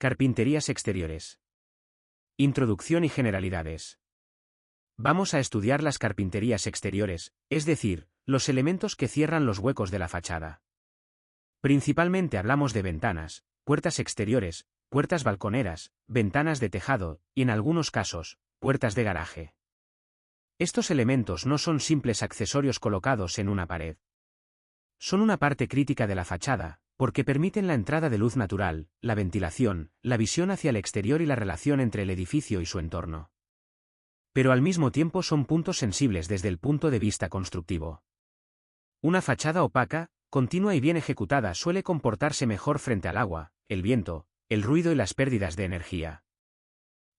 Carpinterías exteriores. Introducción y generalidades. Vamos a estudiar las carpinterías exteriores, es decir, los elementos que cierran los huecos de la fachada. Principalmente hablamos de ventanas, puertas exteriores, puertas balconeras, ventanas de tejado, y en algunos casos, puertas de garaje. Estos elementos no son simples accesorios colocados en una pared. Son una parte crítica de la fachada, porque permiten la entrada de luz natural, la ventilación, la visión hacia el exterior y la relación entre el edificio y su entorno. Pero al mismo tiempo son puntos sensibles desde el punto de vista constructivo. Una fachada opaca, continua y bien ejecutada suele comportarse mejor frente al agua, el viento, el ruido y las pérdidas de energía.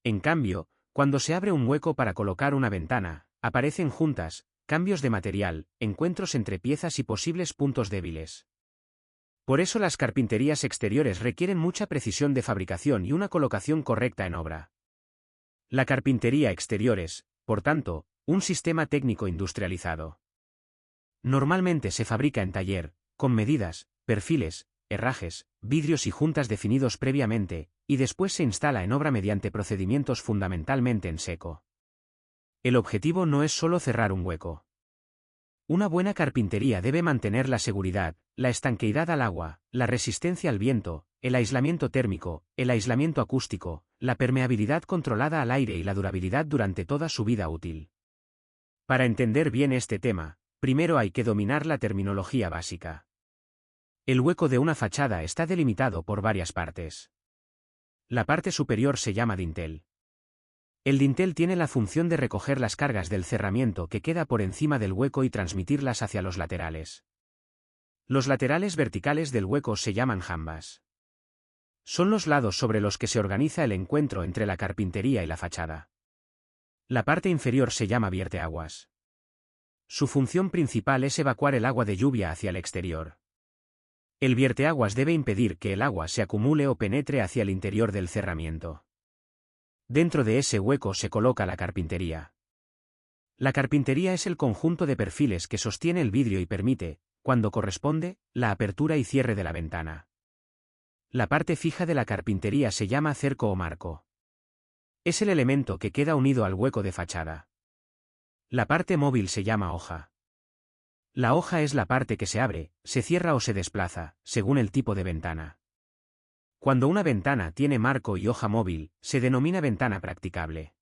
En cambio, cuando se abre un hueco para colocar una ventana, aparecen juntas, cambios de material, encuentros entre piezas y posibles puntos débiles. Por eso las carpinterías exteriores requieren mucha precisión de fabricación y una colocación correcta en obra. La carpintería exterior es, por tanto, un sistema técnico industrializado. Normalmente se fabrica en taller, con medidas, perfiles, herrajes, vidrios y juntas definidos previamente, y después se instala en obra mediante procedimientos fundamentalmente en seco. El objetivo no es solo cerrar un hueco. Una buena carpintería debe mantener la seguridad, la estanqueidad al agua, la resistencia al viento, el aislamiento térmico, el aislamiento acústico, la permeabilidad controlada al aire y la durabilidad durante toda su vida útil. Para entender bien este tema, primero hay que dominar la terminología básica. El hueco de una fachada está delimitado por varias partes. La parte superior se llama dintel. El dintel tiene la función de recoger las cargas del cerramiento que queda por encima del hueco y transmitirlas hacia los laterales. Los laterales verticales del hueco se llaman jambas. Son los lados sobre los que se organiza el encuentro entre la carpintería y la fachada. La parte inferior se llama vierteaguas. Su función principal es evacuar el agua de lluvia hacia el exterior. El vierteaguas debe impedir que el agua se acumule o penetre hacia el interior del cerramiento. Dentro de ese hueco se coloca la carpintería. La carpintería es el conjunto de perfiles que sostiene el vidrio y permite, cuando corresponde, la apertura y cierre de la ventana. La parte fija de la carpintería se llama cerco o marco. Es el elemento que queda unido al hueco de fachada. La parte móvil se llama hoja. La hoja es la parte que se abre, se cierra o se desplaza, según el tipo de ventana. Cuando una ventana tiene marco y hoja móvil, se denomina ventana practicable.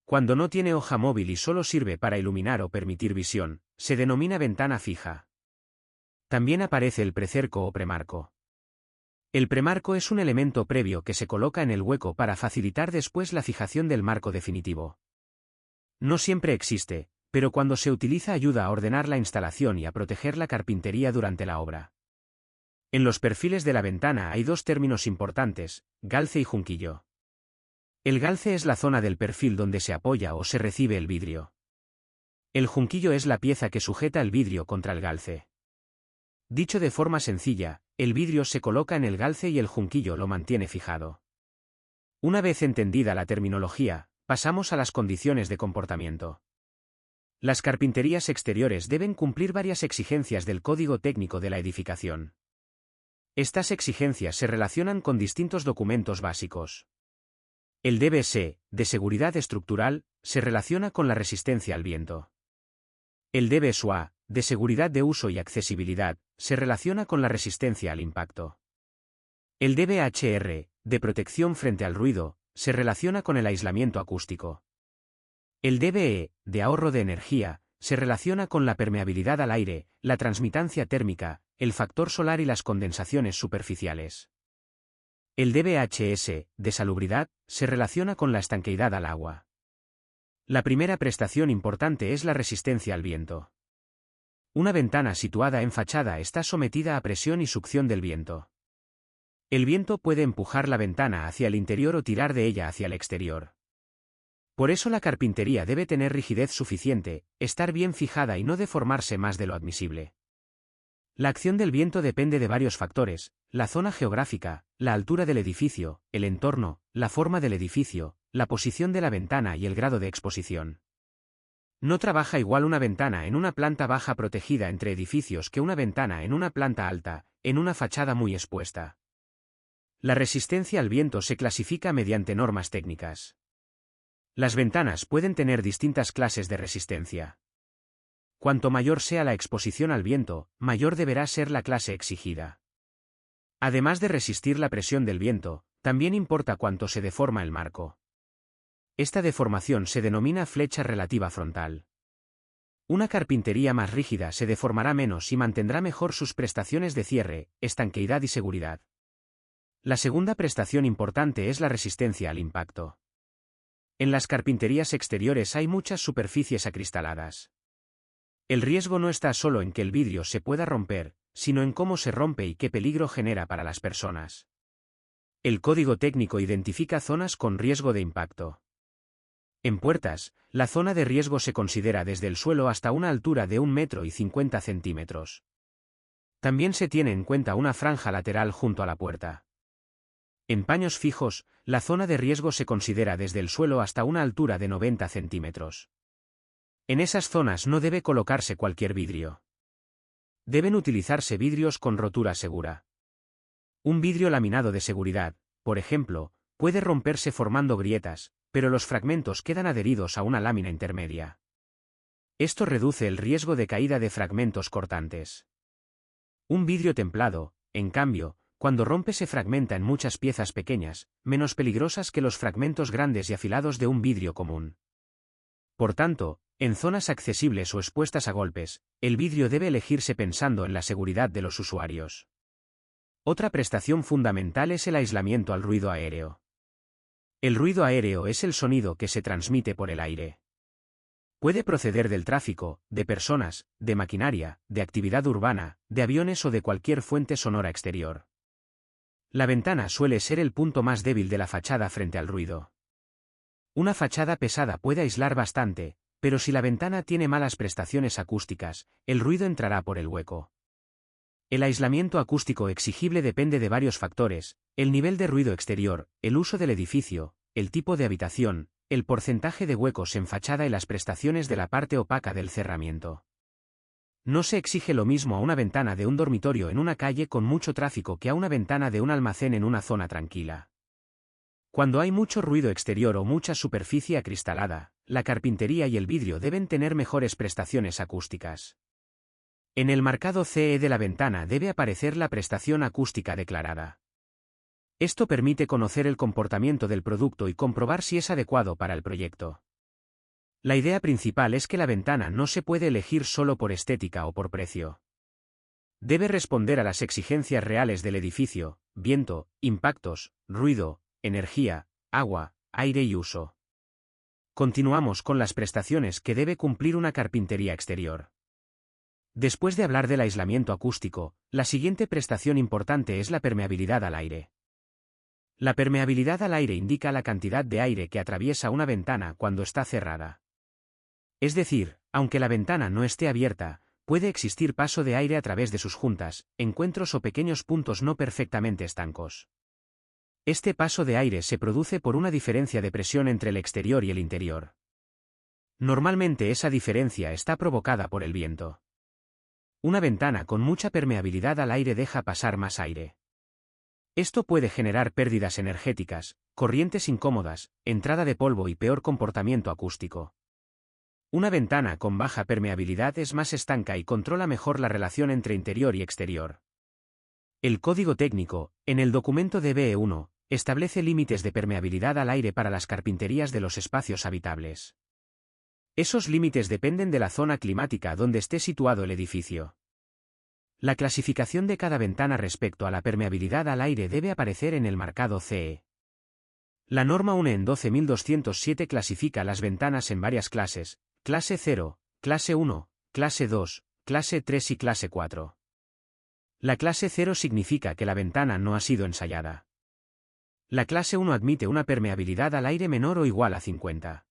Cuando no tiene hoja móvil y solo sirve para iluminar o permitir visión, se denomina ventana fija. También aparece el precerco o premarco. El premarco es un elemento previo que se coloca en el hueco para facilitar después la fijación del marco definitivo. No siempre existe, pero cuando se utiliza ayuda a ordenar la instalación y a proteger la carpintería durante la obra. En los perfiles de la ventana hay dos términos importantes, galce y junquillo. El galce es la zona del perfil donde se apoya o se recibe el vidrio. El junquillo es la pieza que sujeta el vidrio contra el galce. Dicho de forma sencilla, el vidrio se coloca en el galce y el junquillo lo mantiene fijado. Una vez entendida la terminología, pasamos a las condiciones de comportamiento. Las carpinterías exteriores deben cumplir varias exigencias del Código Técnico de la Edificación. Estas exigencias se relacionan con distintos documentos básicos. El DBS, de seguridad estructural, se relaciona con la resistencia al viento. El DBSUA, de seguridad de uso y accesibilidad, se relaciona con la resistencia al impacto. El DBHR, de protección frente al ruido, se relaciona con el aislamiento acústico. El DBE, de ahorro de energía, se relaciona con la permeabilidad al aire, la transmitancia térmica, el factor solar y las condensaciones superficiales. El DBHS, de salubridad, se relaciona con la estanqueidad al agua. La primera prestación importante es la resistencia al viento. Una ventana situada en fachada está sometida a presión y succión del viento. El viento puede empujar la ventana hacia el interior o tirar de ella hacia el exterior. Por eso la carpintería debe tener rigidez suficiente, estar bien fijada y no deformarse más de lo admisible. La acción del viento depende de varios factores: la zona geográfica, la altura del edificio, el entorno, la forma del edificio, la posición de la ventana y el grado de exposición. No trabaja igual una ventana en una planta baja protegida entre edificios que una ventana en una planta alta, en una fachada muy expuesta. La resistencia al viento se clasifica mediante normas técnicas. Las ventanas pueden tener distintas clases de resistencia. Cuanto mayor sea la exposición al viento, mayor deberá ser la clase exigida. Además de resistir la presión del viento, también importa cuánto se deforma el marco. Esta deformación se denomina flecha relativa frontal. Una carpintería más rígida se deformará menos y mantendrá mejor sus prestaciones de cierre, estanqueidad y seguridad. La segunda prestación importante es la resistencia al impacto. En las carpinterías exteriores hay muchas superficies acristaladas. El riesgo no está solo en que el vidrio se pueda romper, sino en cómo se rompe y qué peligro genera para las personas. El código técnico identifica zonas con riesgo de impacto. En puertas, la zona de riesgo se considera desde el suelo hasta una altura de 1,50 m. También se tiene en cuenta una franja lateral junto a la puerta. En paños fijos, la zona de riesgo se considera desde el suelo hasta una altura de 90 centímetros. En esas zonas no debe colocarse cualquier vidrio. Deben utilizarse vidrios con rotura segura. Un vidrio laminado de seguridad, por ejemplo, puede romperse formando grietas, pero los fragmentos quedan adheridos a una lámina intermedia. Esto reduce el riesgo de caída de fragmentos cortantes. Un vidrio templado, en cambio, cuando rompe se fragmenta en muchas piezas pequeñas, menos peligrosas que los fragmentos grandes y afilados de un vidrio común. Por tanto, en zonas accesibles o expuestas a golpes, el vidrio debe elegirse pensando en la seguridad de los usuarios. Otra prestación fundamental es el aislamiento al ruido aéreo. El ruido aéreo es el sonido que se transmite por el aire. Puede proceder del tráfico, de personas, de maquinaria, de actividad urbana, de aviones o de cualquier fuente sonora exterior. La ventana suele ser el punto más débil de la fachada frente al ruido. Una fachada pesada puede aislar bastante, pero si la ventana tiene malas prestaciones acústicas, el ruido entrará por el hueco. El aislamiento acústico exigible depende de varios factores: el nivel de ruido exterior, el uso del edificio, el tipo de habitación, el porcentaje de huecos en fachada y las prestaciones de la parte opaca del cerramiento. No se exige lo mismo a una ventana de un dormitorio en una calle con mucho tráfico que a una ventana de un almacén en una zona tranquila. Cuando hay mucho ruido exterior o mucha superficie acristalada, la carpintería y el vidrio deben tener mejores prestaciones acústicas. En el marcado CE de la ventana debe aparecer la prestación acústica declarada. Esto permite conocer el comportamiento del producto y comprobar si es adecuado para el proyecto. La idea principal es que la ventana no se puede elegir solo por estética o por precio. Debe responder a las exigencias reales del edificio: viento, impactos, ruido, energía, agua, aire y uso. Continuamos con las prestaciones que debe cumplir una carpintería exterior. Después de hablar del aislamiento acústico, la siguiente prestación importante es la permeabilidad al aire. La permeabilidad al aire indica la cantidad de aire que atraviesa una ventana cuando está cerrada. Es decir, aunque la ventana no esté abierta, puede existir paso de aire a través de sus juntas, encuentros o pequeños puntos no perfectamente estancos. Este paso de aire se produce por una diferencia de presión entre el exterior y el interior. Normalmente esa diferencia está provocada por el viento. Una ventana con mucha permeabilidad al aire deja pasar más aire. Esto puede generar pérdidas energéticas, corrientes incómodas, entrada de polvo y peor comportamiento acústico. Una ventana con baja permeabilidad es más estanca y controla mejor la relación entre interior y exterior. El código técnico, en el documento DBE1, establece límites de permeabilidad al aire para las carpinterías de los espacios habitables. Esos límites dependen de la zona climática donde esté situado el edificio. La clasificación de cada ventana respecto a la permeabilidad al aire debe aparecer en el marcado CE. La norma UNE en 12207 clasifica las ventanas en varias clases: clase 0, clase 1, clase 2, clase 3 y clase 4. La clase 0 significa que la ventana no ha sido ensayada. La clase 1 admite una permeabilidad al aire menor o igual a 50.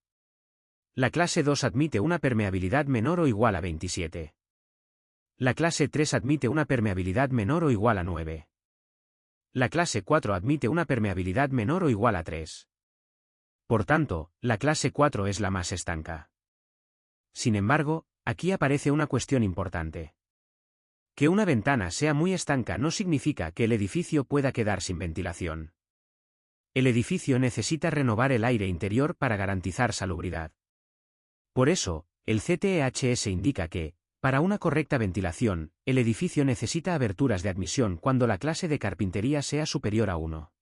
La clase 2 admite una permeabilidad menor o igual a 27. La clase 3 admite una permeabilidad menor o igual a 9. La clase 4 admite una permeabilidad menor o igual a 3. Por tanto, la clase 4 es la más estanca. Sin embargo, aquí aparece una cuestión importante. Que una ventana sea muy estanca no significa que el edificio pueda quedar sin ventilación. El edificio necesita renovar el aire interior para garantizar salubridad. Por eso, el CTEHS indica que, para una correcta ventilación, el edificio necesita aberturas de admisión cuando la clase de carpintería sea superior a 1.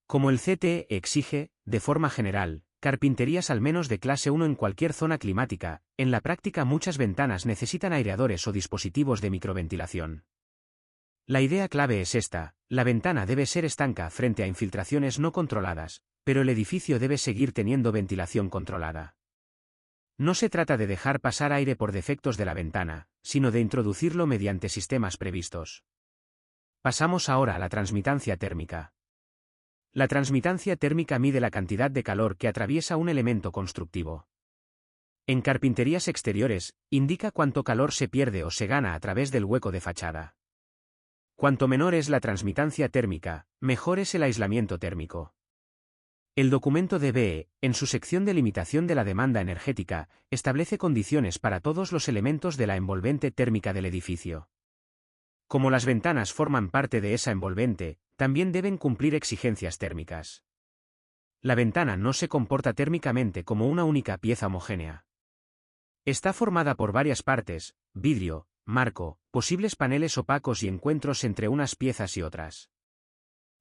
Como el CTE exige, de forma general, carpinterías al menos de clase 1 en cualquier zona climática, en la práctica muchas ventanas necesitan aireadores o dispositivos de microventilación. La idea clave es esta: la ventana debe ser estanca frente a infiltraciones no controladas, pero el edificio debe seguir teniendo ventilación controlada. No se trata de dejar pasar aire por defectos de la ventana, sino de introducirlo mediante sistemas previstos. Pasamos ahora a la transmitancia térmica. La transmitancia térmica mide la cantidad de calor que atraviesa un elemento constructivo. En carpinterías exteriores, indica cuánto calor se pierde o se gana a través del hueco de fachada. Cuanto menor es la transmitancia térmica, mejor es el aislamiento térmico. El documento DBE, en su sección de limitación de la demanda energética, establece condiciones para todos los elementos de la envolvente térmica del edificio. Como las ventanas forman parte de esa envolvente, también deben cumplir exigencias térmicas. La ventana no se comporta térmicamente como una única pieza homogénea. Está formada por varias partes: vidrio, marco, posibles paneles opacos y encuentros entre unas piezas y otras.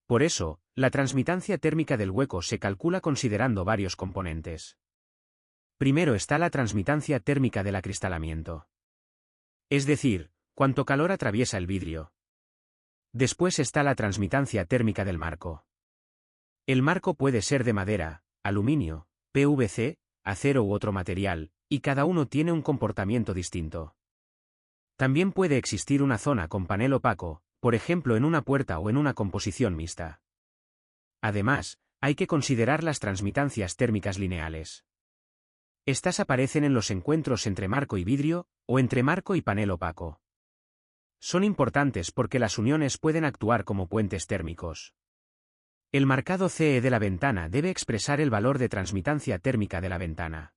Por eso, la transmitancia térmica del hueco se calcula considerando varios componentes. Primero está la transmitancia térmica del acristalamiento. Es decir, cuánto calor atraviesa el vidrio. Después está la transmitancia térmica del marco. El marco puede ser de madera, aluminio, PVC, acero u otro material, y cada uno tiene un comportamiento distinto. También puede existir una zona con panel opaco, por ejemplo en una puerta o en una composición mixta. Además, hay que considerar las transmitancias térmicas lineales. Estas aparecen en los encuentros entre marco y vidrio, o entre marco y panel opaco. Son importantes porque las uniones pueden actuar como puentes térmicos. El marcado CE de la ventana debe expresar el valor de transmitancia térmica de la ventana.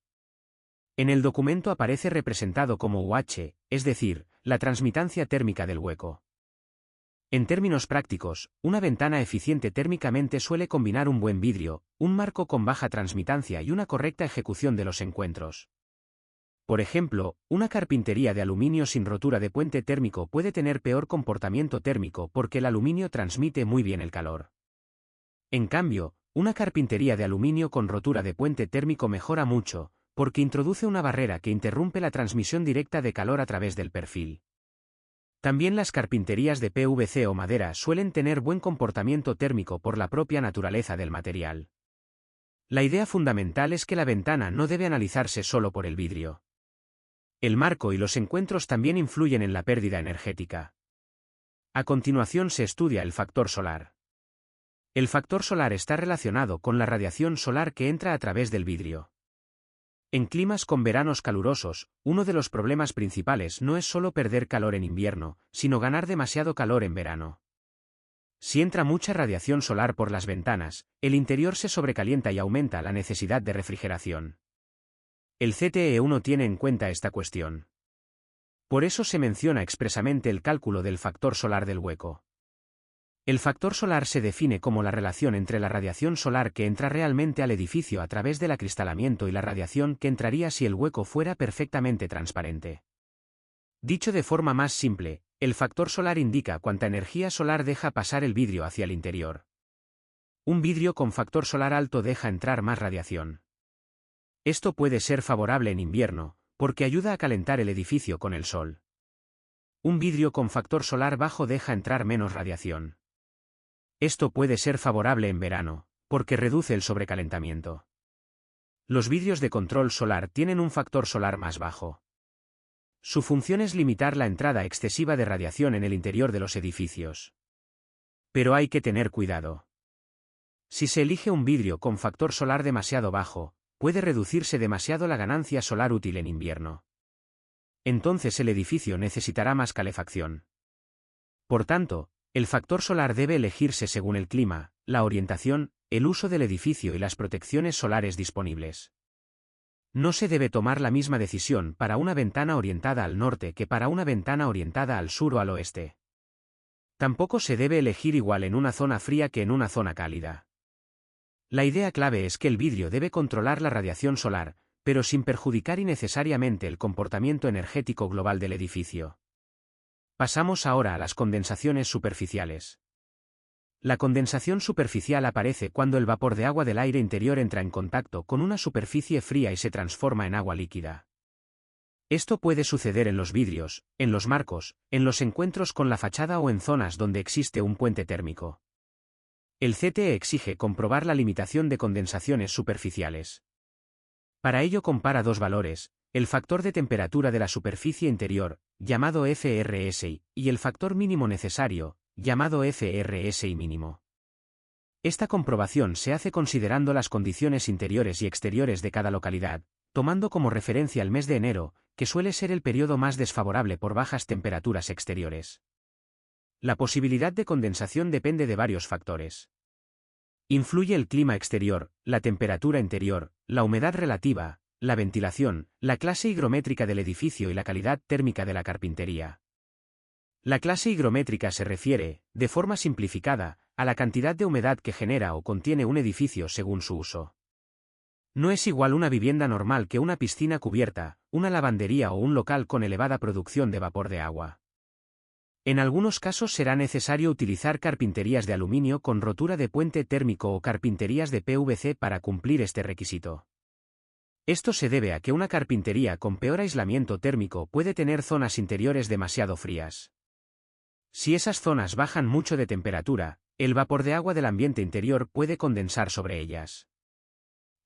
En el documento aparece representado como UH, es decir, la transmitancia térmica del hueco. En términos prácticos, una ventana eficiente térmicamente suele combinar un buen vidrio, un marco con baja transmitancia y una correcta ejecución de los encuentros. Por ejemplo, una carpintería de aluminio sin rotura de puente térmico puede tener peor comportamiento térmico porque el aluminio transmite muy bien el calor. En cambio, una carpintería de aluminio con rotura de puente térmico mejora mucho, porque introduce una barrera que interrumpe la transmisión directa de calor a través del perfil. También las carpinterías de PVC o madera suelen tener buen comportamiento térmico por la propia naturaleza del material. La idea fundamental es que la ventana no debe analizarse solo por el vidrio. El marco y los encuentros también influyen en la pérdida energética. A continuación se estudia el factor solar. El factor solar está relacionado con la radiación solar que entra a través del vidrio. En climas con veranos calurosos, uno de los problemas principales no es solo perder calor en invierno, sino ganar demasiado calor en verano. Si entra mucha radiación solar por las ventanas, el interior se sobrecalienta y aumenta la necesidad de refrigeración. El CTE1 tiene en cuenta esta cuestión. Por eso se menciona expresamente el cálculo del factor solar del hueco. El factor solar se define como la relación entre la radiación solar que entra realmente al edificio a través del acristalamiento y la radiación que entraría si el hueco fuera perfectamente transparente. Dicho de forma más simple, el factor solar indica cuánta energía solar deja pasar el vidrio hacia el interior. Un vidrio con factor solar alto deja entrar más radiación. Esto puede ser favorable en invierno, porque ayuda a calentar el edificio con el sol. Un vidrio con factor solar bajo deja entrar menos radiación. Esto puede ser favorable en verano, porque reduce el sobrecalentamiento. Los vidrios de control solar tienen un factor solar más bajo. Su función es limitar la entrada excesiva de radiación en el interior de los edificios. Pero hay que tener cuidado. Si se elige un vidrio con factor solar demasiado bajo, puede reducirse demasiado la ganancia solar útil en invierno. Entonces el edificio necesitará más calefacción. Por tanto, el factor solar debe elegirse según el clima, la orientación, el uso del edificio y las protecciones solares disponibles. No se debe tomar la misma decisión para una ventana orientada al norte que para una ventana orientada al sur o al oeste. Tampoco se debe elegir igual en una zona fría que en una zona cálida. La idea clave es que el vidrio debe controlar la radiación solar, pero sin perjudicar innecesariamente el comportamiento energético global del edificio. Pasamos ahora a las condensaciones superficiales. La condensación superficial aparece cuando el vapor de agua del aire interior entra en contacto con una superficie fría y se transforma en agua líquida. Esto puede suceder en los vidrios, en los marcos, en los encuentros con la fachada o en zonas donde existe un puente térmico. El CTE exige comprobar la limitación de condensaciones superficiales. Para ello compara dos valores, el factor de temperatura de la superficie interior, llamado FRSI, y el factor mínimo necesario, llamado FRSI mínimo. Esta comprobación se hace considerando las condiciones interiores y exteriores de cada localidad, tomando como referencia el mes de enero, que suele ser el periodo más desfavorable por bajas temperaturas exteriores. La posibilidad de condensación depende de varios factores. Influye el clima exterior, la temperatura interior, la humedad relativa, la ventilación, la clase higrométrica del edificio y la calidad térmica de la carpintería. La clase higrométrica se refiere, de forma simplificada, a la cantidad de humedad que genera o contiene un edificio según su uso. No es igual una vivienda normal que una piscina cubierta, una lavandería o un local con elevada producción de vapor de agua. En algunos casos será necesario utilizar carpinterías de aluminio con rotura de puente térmico o carpinterías de PVC para cumplir este requisito. Esto se debe a que una carpintería con peor aislamiento térmico puede tener zonas interiores demasiado frías. Si esas zonas bajan mucho de temperatura, el vapor de agua del ambiente interior puede condensar sobre ellas.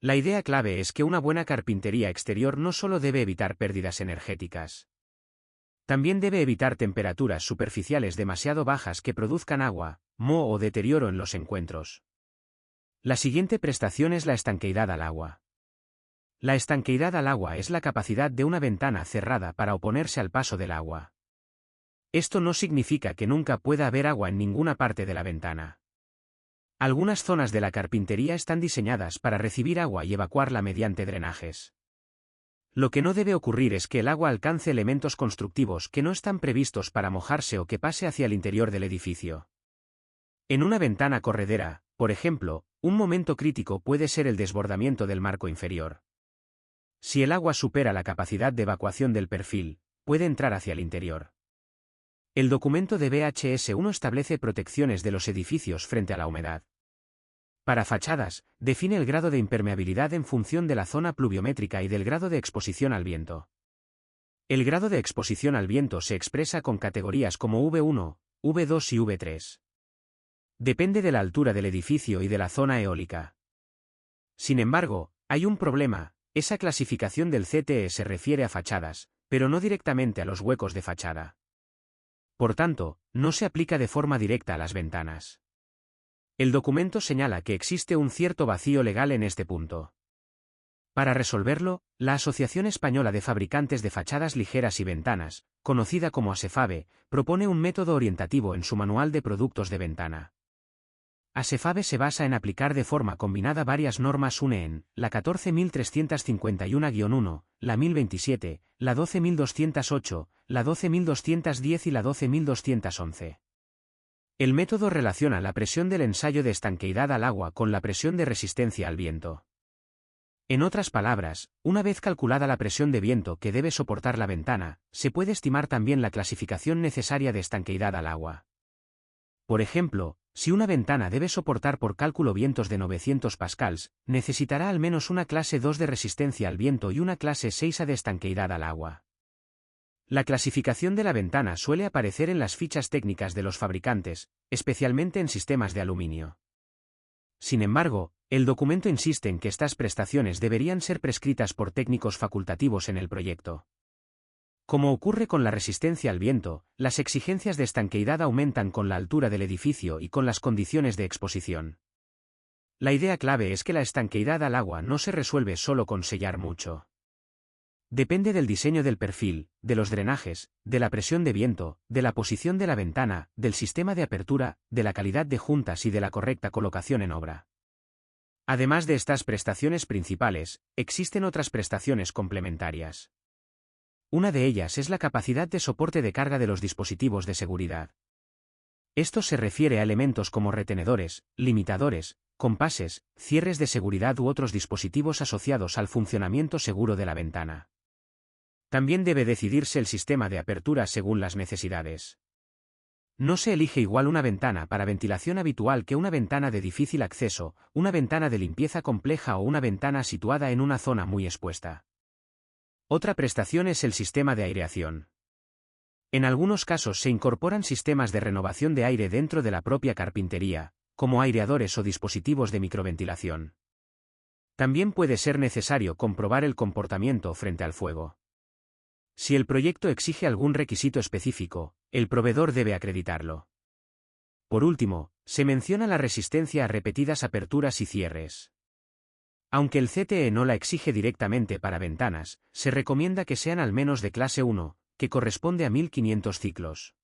La idea clave es que una buena carpintería exterior no solo debe evitar pérdidas energéticas. También debe evitar temperaturas superficiales demasiado bajas que produzcan agua, moho o deterioro en los encuentros. La siguiente prestación es la estanqueidad al agua. La estanqueidad al agua es la capacidad de una ventana cerrada para oponerse al paso del agua. Esto no significa que nunca pueda haber agua en ninguna parte de la ventana. Algunas zonas de la carpintería están diseñadas para recibir agua y evacuarla mediante drenajes. Lo que no debe ocurrir es que el agua alcance elementos constructivos que no están previstos para mojarse o que pase hacia el interior del edificio. En una ventana corredera, por ejemplo, un momento crítico puede ser el desbordamiento del marco inferior. Si el agua supera la capacidad de evacuación del perfil, puede entrar hacia el interior. El documento de BHS1 establece protecciones de los edificios frente a la humedad. Para fachadas, define el grado de impermeabilidad en función de la zona pluviométrica y del grado de exposición al viento. El grado de exposición al viento se expresa con categorías como V1, V2 y V3. Depende de la altura del edificio y de la zona eólica. Sin embargo, hay un problema, esa clasificación del CTE se refiere a fachadas, pero no directamente a los huecos de fachada. Por tanto, no se aplica de forma directa a las ventanas. El documento señala que existe un cierto vacío legal en este punto. Para resolverlo, la Asociación Española de Fabricantes de Fachadas Ligeras y Ventanas, conocida como ASEFABE, propone un método orientativo en su manual de productos de ventana. ASEFABE se basa en aplicar de forma combinada varias normas UNEEN, la 14351-1, la 1027, la 12208, la 12210 y la 12211. El método relaciona la presión del ensayo de estanqueidad al agua con la presión de resistencia al viento. En otras palabras, una vez calculada la presión de viento que debe soportar la ventana, se puede estimar también la clasificación necesaria de estanqueidad al agua. Por ejemplo, si una ventana debe soportar por cálculo vientos de 900 pascals, necesitará al menos una clase 2 de resistencia al viento y una clase 6A de estanqueidad al agua. La clasificación de la ventana suele aparecer en las fichas técnicas de los fabricantes, especialmente en sistemas de aluminio. Sin embargo, el documento insiste en que estas prestaciones deberían ser prescritas por técnicos facultativos en el proyecto. Como ocurre con la resistencia al viento, las exigencias de estanqueidad aumentan con la altura del edificio y con las condiciones de exposición. La idea clave es que la estanqueidad al agua no se resuelve solo con sellar mucho. Depende del diseño del perfil, de los drenajes, de la presión de viento, de la posición de la ventana, del sistema de apertura, de la calidad de juntas y de la correcta colocación en obra. Además de estas prestaciones principales, existen otras prestaciones complementarias. Una de ellas es la capacidad de soporte de carga de los dispositivos de seguridad. Esto se refiere a elementos como retenedores, limitadores, compases, cierres de seguridad u otros dispositivos asociados al funcionamiento seguro de la ventana. También debe decidirse el sistema de apertura según las necesidades. No se elige igual una ventana para ventilación habitual que una ventana de difícil acceso, una ventana de limpieza compleja o una ventana situada en una zona muy expuesta. Otra prestación es el sistema de aireación. En algunos casos se incorporan sistemas de renovación de aire dentro de la propia carpintería, como aireadores o dispositivos de microventilación. También puede ser necesario comprobar el comportamiento frente al fuego. Si el proyecto exige algún requisito específico, el proveedor debe acreditarlo. Por último, se menciona la resistencia a repetidas aperturas y cierres. Aunque el CTE no la exige directamente para ventanas, se recomienda que sean al menos de clase 1, que corresponde a 1500 ciclos.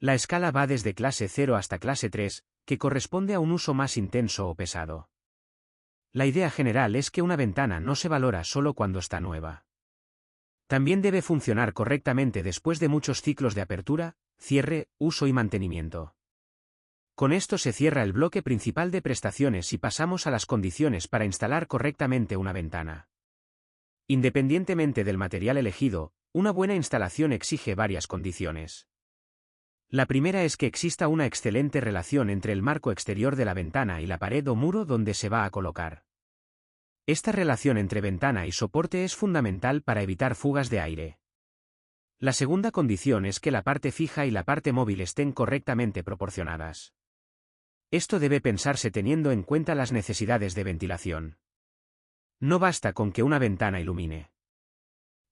La escala va desde clase 0 hasta clase 3, que corresponde a un uso más intenso o pesado. La idea general es que una ventana no se valora solo cuando está nueva. También debe funcionar correctamente después de muchos ciclos de apertura, cierre, uso y mantenimiento. Con esto se cierra el bloque principal de prestaciones y pasamos a las condiciones para instalar correctamente una ventana. Independientemente del material elegido, una buena instalación exige varias condiciones. La primera es que exista una excelente relación entre el marco exterior de la ventana y la pared o muro donde se va a colocar. Esta relación entre ventana y soporte es fundamental para evitar fugas de aire. La segunda condición es que la parte fija y la parte móvil estén correctamente proporcionadas. Esto debe pensarse teniendo en cuenta las necesidades de ventilación. No basta con que una ventana ilumine.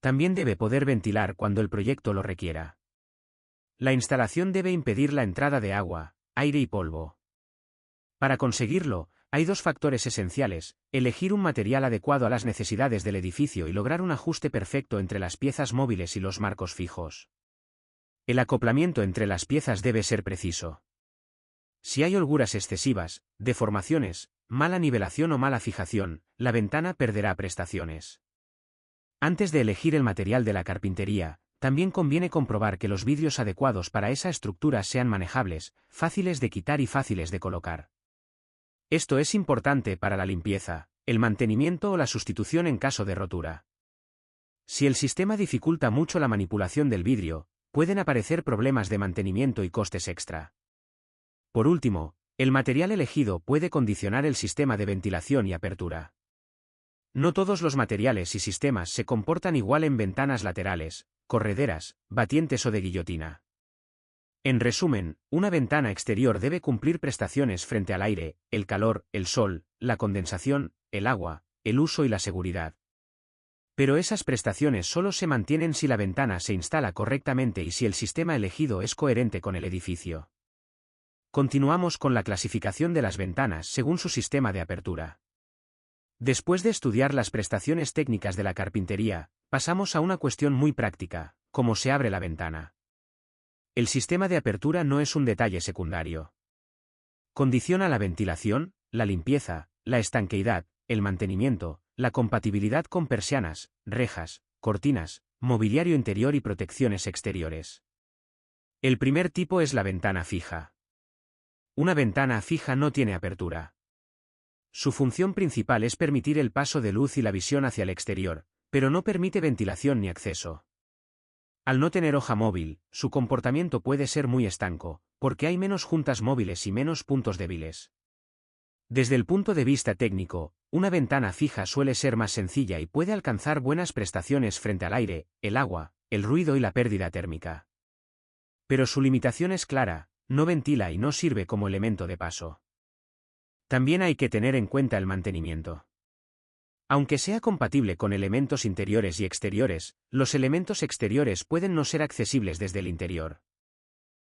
También debe poder ventilar cuando el proyecto lo requiera. La instalación debe impedir la entrada de agua, aire y polvo. Para conseguirlo, hay dos factores esenciales: elegir un material adecuado a las necesidades del edificio y lograr un ajuste perfecto entre las piezas móviles y los marcos fijos. El acoplamiento entre las piezas debe ser preciso. Si hay holguras excesivas, deformaciones, mala nivelación o mala fijación, la ventana perderá prestaciones. Antes de elegir el material de la carpintería, también conviene comprobar que los vidrios adecuados para esa estructura sean manejables, fáciles de quitar y fáciles de colocar. Esto es importante para la limpieza, el mantenimiento o la sustitución en caso de rotura. Si el sistema dificulta mucho la manipulación del vidrio, pueden aparecer problemas de mantenimiento y costes extra. Por último, el material elegido puede condicionar el sistema de ventilación y apertura. No todos los materiales y sistemas se comportan igual en ventanas laterales, correderas, batientes o de guillotina. En resumen, una ventana exterior debe cumplir prestaciones frente al aire, el calor, el sol, la condensación, el agua, el uso y la seguridad. Pero esas prestaciones solo se mantienen si la ventana se instala correctamente y si el sistema elegido es coherente con el edificio. Continuamos con la clasificación de las ventanas según su sistema de apertura. Después de estudiar las prestaciones técnicas de la carpintería, pasamos a una cuestión muy práctica: ¿cómo se abre la ventana? El sistema de apertura no es un detalle secundario. Condiciona la ventilación, la limpieza, la estanqueidad, el mantenimiento, la compatibilidad con persianas, rejas, cortinas, mobiliario interior y protecciones exteriores. El primer tipo es la ventana fija. Una ventana fija no tiene apertura. Su función principal es permitir el paso de luz y la visión hacia el exterior, pero no permite ventilación ni acceso. Al no tener hoja móvil, su comportamiento puede ser muy estanco, porque hay menos juntas móviles y menos puntos débiles. Desde el punto de vista técnico, una ventana fija suele ser más sencilla y puede alcanzar buenas prestaciones frente al aire, el agua, el ruido y la pérdida térmica. Pero su limitación es clara: no ventila y no sirve como elemento de paso. También hay que tener en cuenta el mantenimiento. Aunque sea compatible con elementos interiores y exteriores, los elementos exteriores pueden no ser accesibles desde el interior.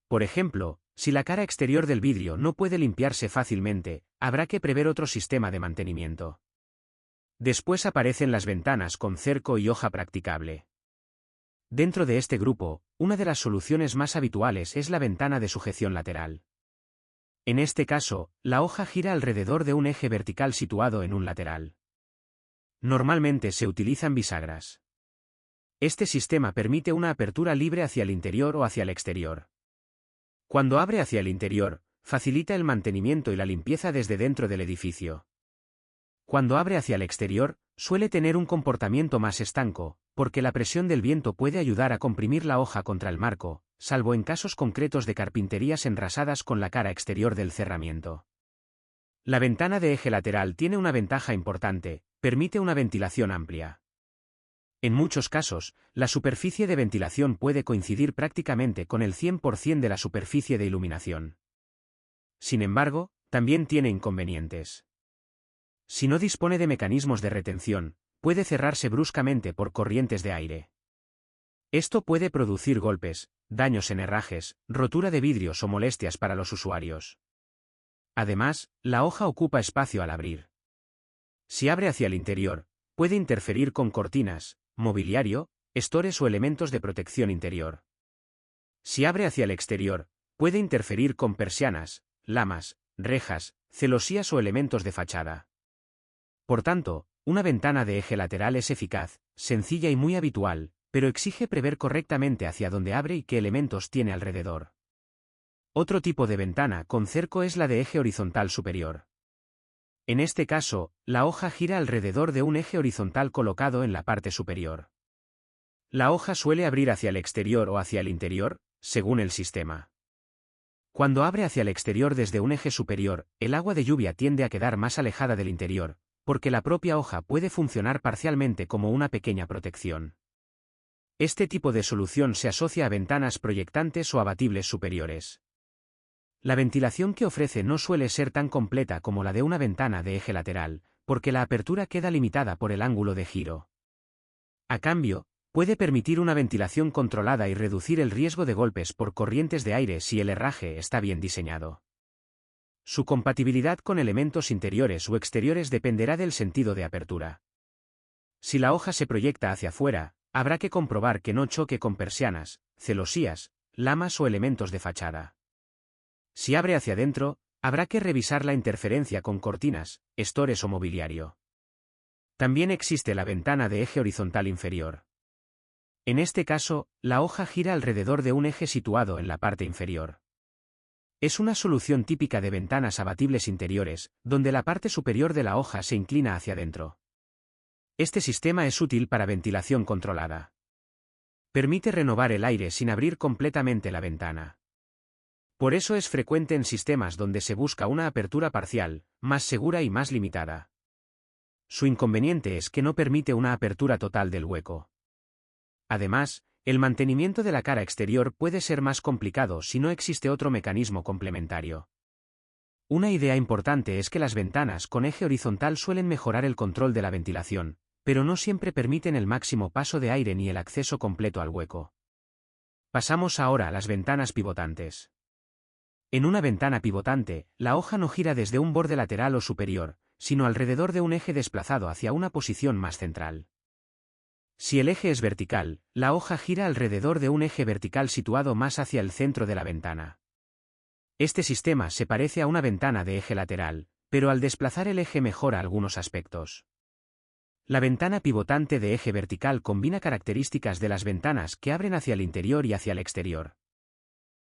Por ejemplo, si la cara exterior del vidrio no puede limpiarse fácilmente, habrá que prever otro sistema de mantenimiento. Después aparecen las ventanas con cerco y hoja practicable. Dentro de este grupo, una de las soluciones más habituales es la ventana de sujeción lateral. En este caso, la hoja gira alrededor de un eje vertical situado en un lateral. Normalmente se utilizan bisagras. Este sistema permite una apertura libre hacia el interior o hacia el exterior. Cuando abre hacia el interior, facilita el mantenimiento y la limpieza desde dentro del edificio. Cuando abre hacia el exterior, suele tener un comportamiento más estanco, porque la presión del viento puede ayudar a comprimir la hoja contra el marco, salvo en casos concretos de carpinterías enrasadas con la cara exterior del cerramiento. La ventana de eje lateral tiene una ventaja importante: permite una ventilación amplia. En muchos casos, la superficie de ventilación puede coincidir prácticamente con el 100% de la superficie de iluminación. Sin embargo, también tiene inconvenientes. Si no dispone de mecanismos de retención, puede cerrarse bruscamente por corrientes de aire. Esto puede producir golpes, daños en herrajes, rotura de vidrios o molestias para los usuarios. Además, la hoja ocupa espacio al abrir. Si abre hacia el interior, puede interferir con cortinas, mobiliario, estores o elementos de protección interior. Si abre hacia el exterior, puede interferir con persianas, lamas, rejas, celosías o elementos de fachada. Por tanto, una ventana de eje lateral es eficaz, sencilla y muy habitual, pero exige prever correctamente hacia dónde abre y qué elementos tiene alrededor. Otro tipo de ventana con cerco es la de eje horizontal superior. En este caso, la hoja gira alrededor de un eje horizontal colocado en la parte superior. La hoja suele abrir hacia el exterior o hacia el interior, según el sistema. Cuando abre hacia el exterior desde un eje superior, el agua de lluvia tiende a quedar más alejada del interior, porque la propia hoja puede funcionar parcialmente como una pequeña protección. Este tipo de solución se asocia a ventanas proyectantes o abatibles superiores. La ventilación que ofrece no suele ser tan completa como la de una ventana de eje lateral, porque la apertura queda limitada por el ángulo de giro. A cambio, puede permitir una ventilación controlada y reducir el riesgo de golpes por corrientes de aire si el herraje está bien diseñado. Su compatibilidad con elementos interiores o exteriores dependerá del sentido de apertura. Si la hoja se proyecta hacia afuera, habrá que comprobar que no choque con persianas, celosías, lamas o elementos de fachada. Si abre hacia adentro, habrá que revisar la interferencia con cortinas, estores o mobiliario. También existe la ventana de eje horizontal inferior. En este caso, la hoja gira alrededor de un eje situado en la parte inferior. Es una solución típica de ventanas abatibles interiores, donde la parte superior de la hoja se inclina hacia adentro. Este sistema es útil para ventilación controlada. Permite renovar el aire sin abrir completamente la ventana. Por eso es frecuente en sistemas donde se busca una apertura parcial, más segura y más limitada. Su inconveniente es que no permite una apertura total del hueco. Además, el mantenimiento de la cara exterior puede ser más complicado si no existe otro mecanismo complementario. Una idea importante es que las ventanas con eje horizontal suelen mejorar el control de la ventilación, pero no siempre permiten el máximo paso de aire ni el acceso completo al hueco. Pasamos ahora a las ventanas pivotantes. En una ventana pivotante, la hoja no gira desde un borde lateral o superior, sino alrededor de un eje desplazado hacia una posición más central. Si el eje es vertical, la hoja gira alrededor de un eje vertical situado más hacia el centro de la ventana. Este sistema se parece a una ventana de eje lateral, pero al desplazar el eje mejora algunos aspectos. La ventana pivotante de eje vertical combina características de las ventanas que abren hacia el interior y hacia el exterior.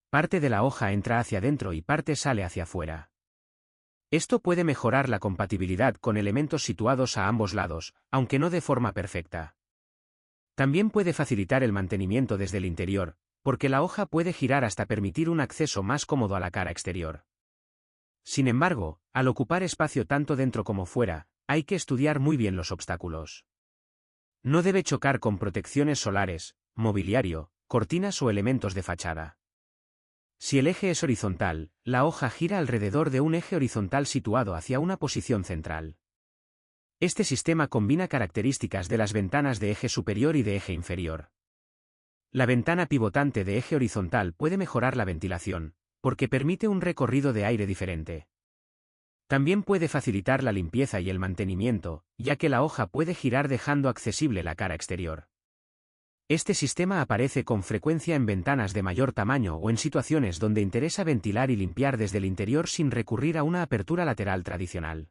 Parte de la hoja entra hacia adentro y parte sale hacia afuera. Esto puede mejorar la compatibilidad con elementos situados a ambos lados, aunque no de forma perfecta. También puede facilitar el mantenimiento desde el interior, porque la hoja puede girar hasta permitir un acceso más cómodo a la cara exterior. Sin embargo, al ocupar espacio tanto dentro como fuera, hay que estudiar muy bien los obstáculos. No debe chocar con protecciones solares, mobiliario, cortinas o elementos de fachada. Si el eje es horizontal, la hoja gira alrededor de un eje horizontal situado hacia una posición central. Este sistema combina características de las ventanas de eje superior y de eje inferior. La ventana pivotante de eje horizontal puede mejorar la ventilación, porque permite un recorrido de aire diferente. También puede facilitar la limpieza y el mantenimiento, ya que la hoja puede girar dejando accesible la cara exterior. Este sistema aparece con frecuencia en ventanas de mayor tamaño o en situaciones donde interesa ventilar y limpiar desde el interior sin recurrir a una apertura lateral tradicional.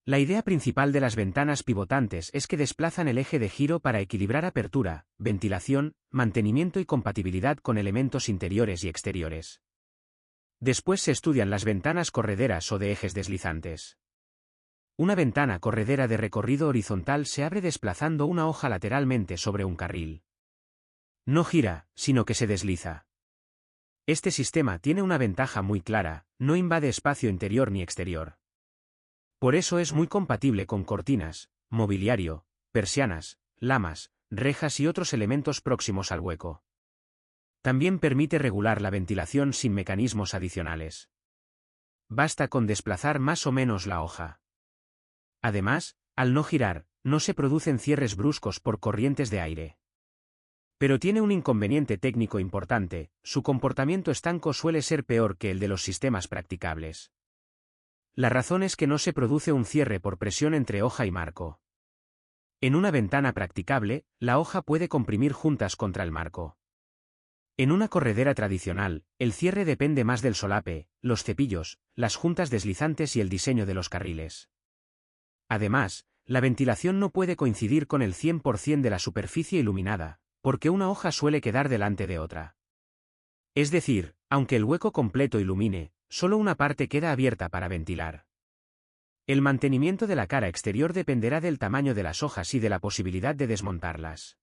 La idea principal de las ventanas pivotantes es que desplazan el eje de giro para equilibrar apertura, ventilación, mantenimiento y compatibilidad con elementos interiores y exteriores. Después se estudian las ventanas correderas o de ejes deslizantes. Una ventana corredera de recorrido horizontal se abre desplazando una hoja lateralmente sobre un carril. No gira, sino que se desliza. Este sistema tiene una ventaja muy clara: no invade espacio interior ni exterior. Por eso es muy compatible con cortinas, mobiliario, persianas, lamas, rejas y otros elementos próximos al hueco. También permite regular la ventilación sin mecanismos adicionales. Basta con desplazar más o menos la hoja. Además, al no girar, no se producen cierres bruscos por corrientes de aire. Pero tiene un inconveniente técnico importante: su comportamiento estanco suele ser peor que el de los sistemas practicables. La razón es que no se produce un cierre por presión entre hoja y marco. En una ventana practicable, la hoja puede comprimir juntas contra el marco. En una corredera tradicional, el cierre depende más del solape, los cepillos, las juntas deslizantes y el diseño de los carriles. Además, la ventilación no puede coincidir con el 100% de la superficie iluminada, porque una hoja suele quedar delante de otra. Es decir, aunque el hueco completo ilumine, solo una parte queda abierta para ventilar. El mantenimiento de la cara exterior dependerá del tamaño de las hojas y de la posibilidad de desmontarlas.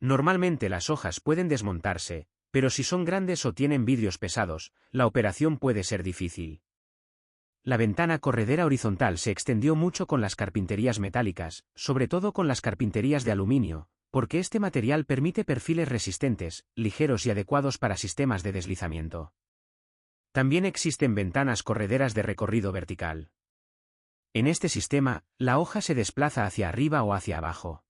Normalmente las hojas pueden desmontarse, pero si son grandes o tienen vidrios pesados, la operación puede ser difícil. La ventana corredera horizontal se extendió mucho con las carpinterías metálicas, sobre todo con las carpinterías de aluminio, porque este material permite perfiles resistentes, ligeros y adecuados para sistemas de deslizamiento. También existen ventanas correderas de recorrido vertical. En este sistema, la hoja se desplaza hacia arriba o hacia abajo.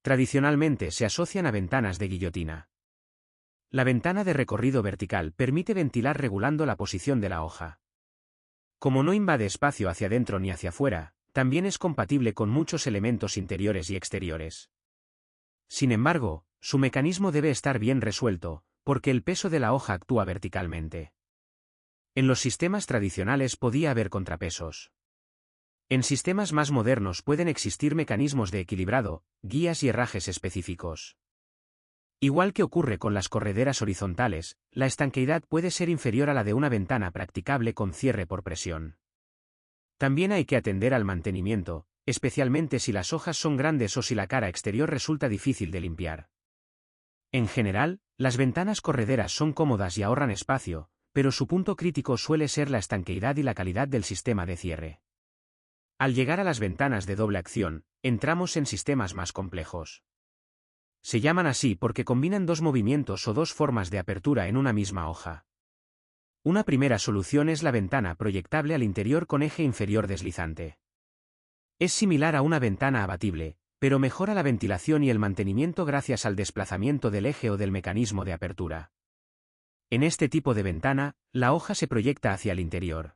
Tradicionalmente se asocian a ventanas de guillotina. La ventana de recorrido vertical permite ventilar regulando la posición de la hoja. Como no invade espacio hacia dentro ni hacia afuera, también es compatible con muchos elementos interiores y exteriores. Sin embargo, su mecanismo debe estar bien resuelto, porque el peso de la hoja actúa verticalmente. En los sistemas tradicionales podía haber contrapesos. En sistemas más modernos pueden existir mecanismos de equilibrado, guías y herrajes específicos. Igual que ocurre con las correderas horizontales, la estanqueidad puede ser inferior a la de una ventana practicable con cierre por presión. También hay que atender al mantenimiento, especialmente si las hojas son grandes o si la cara exterior resulta difícil de limpiar. En general, las ventanas correderas son cómodas y ahorran espacio, pero su punto crítico suele ser la estanqueidad y la calidad del sistema de cierre. Al llegar a las ventanas de doble acción, entramos en sistemas más complejos. Se llaman así porque combinan dos movimientos o dos formas de apertura en una misma hoja. Una primera solución es la ventana proyectable al interior con eje inferior deslizante. Es similar a una ventana abatible, pero mejora la ventilación y el mantenimiento gracias al desplazamiento del eje o del mecanismo de apertura. En este tipo de ventana, la hoja se proyecta hacia el interior.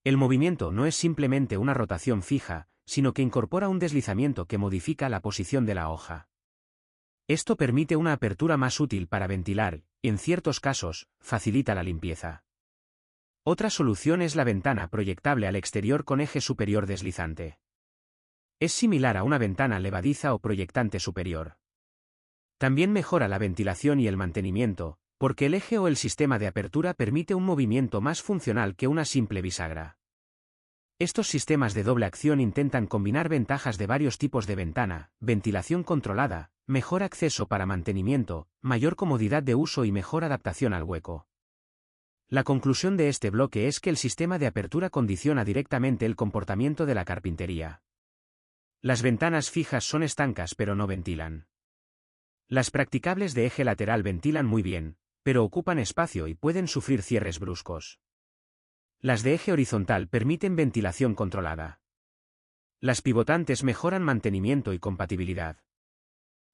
El movimiento no es simplemente una rotación fija, sino que incorpora un deslizamiento que modifica la posición de la hoja. Esto permite una apertura más útil para ventilar, y en ciertos casos, facilita la limpieza. Otra solución es la ventana proyectable al exterior con eje superior deslizante. Es similar a una ventana levadiza o proyectante superior. También mejora la ventilación y el mantenimiento, porque el eje o el sistema de apertura permite un movimiento más funcional que una simple bisagra. Estos sistemas de doble acción intentan combinar ventajas de varios tipos de ventana: ventilación controlada, mejor acceso para mantenimiento, mayor comodidad de uso y mejor adaptación al hueco. La conclusión de este bloque es que el sistema de apertura condiciona directamente el comportamiento de la carpintería. Las ventanas fijas son estancas pero no ventilan. Las practicables de eje lateral ventilan muy bien, pero ocupan espacio y pueden sufrir cierres bruscos. Las de eje horizontal permiten ventilación controlada. Las pivotantes mejoran mantenimiento y compatibilidad.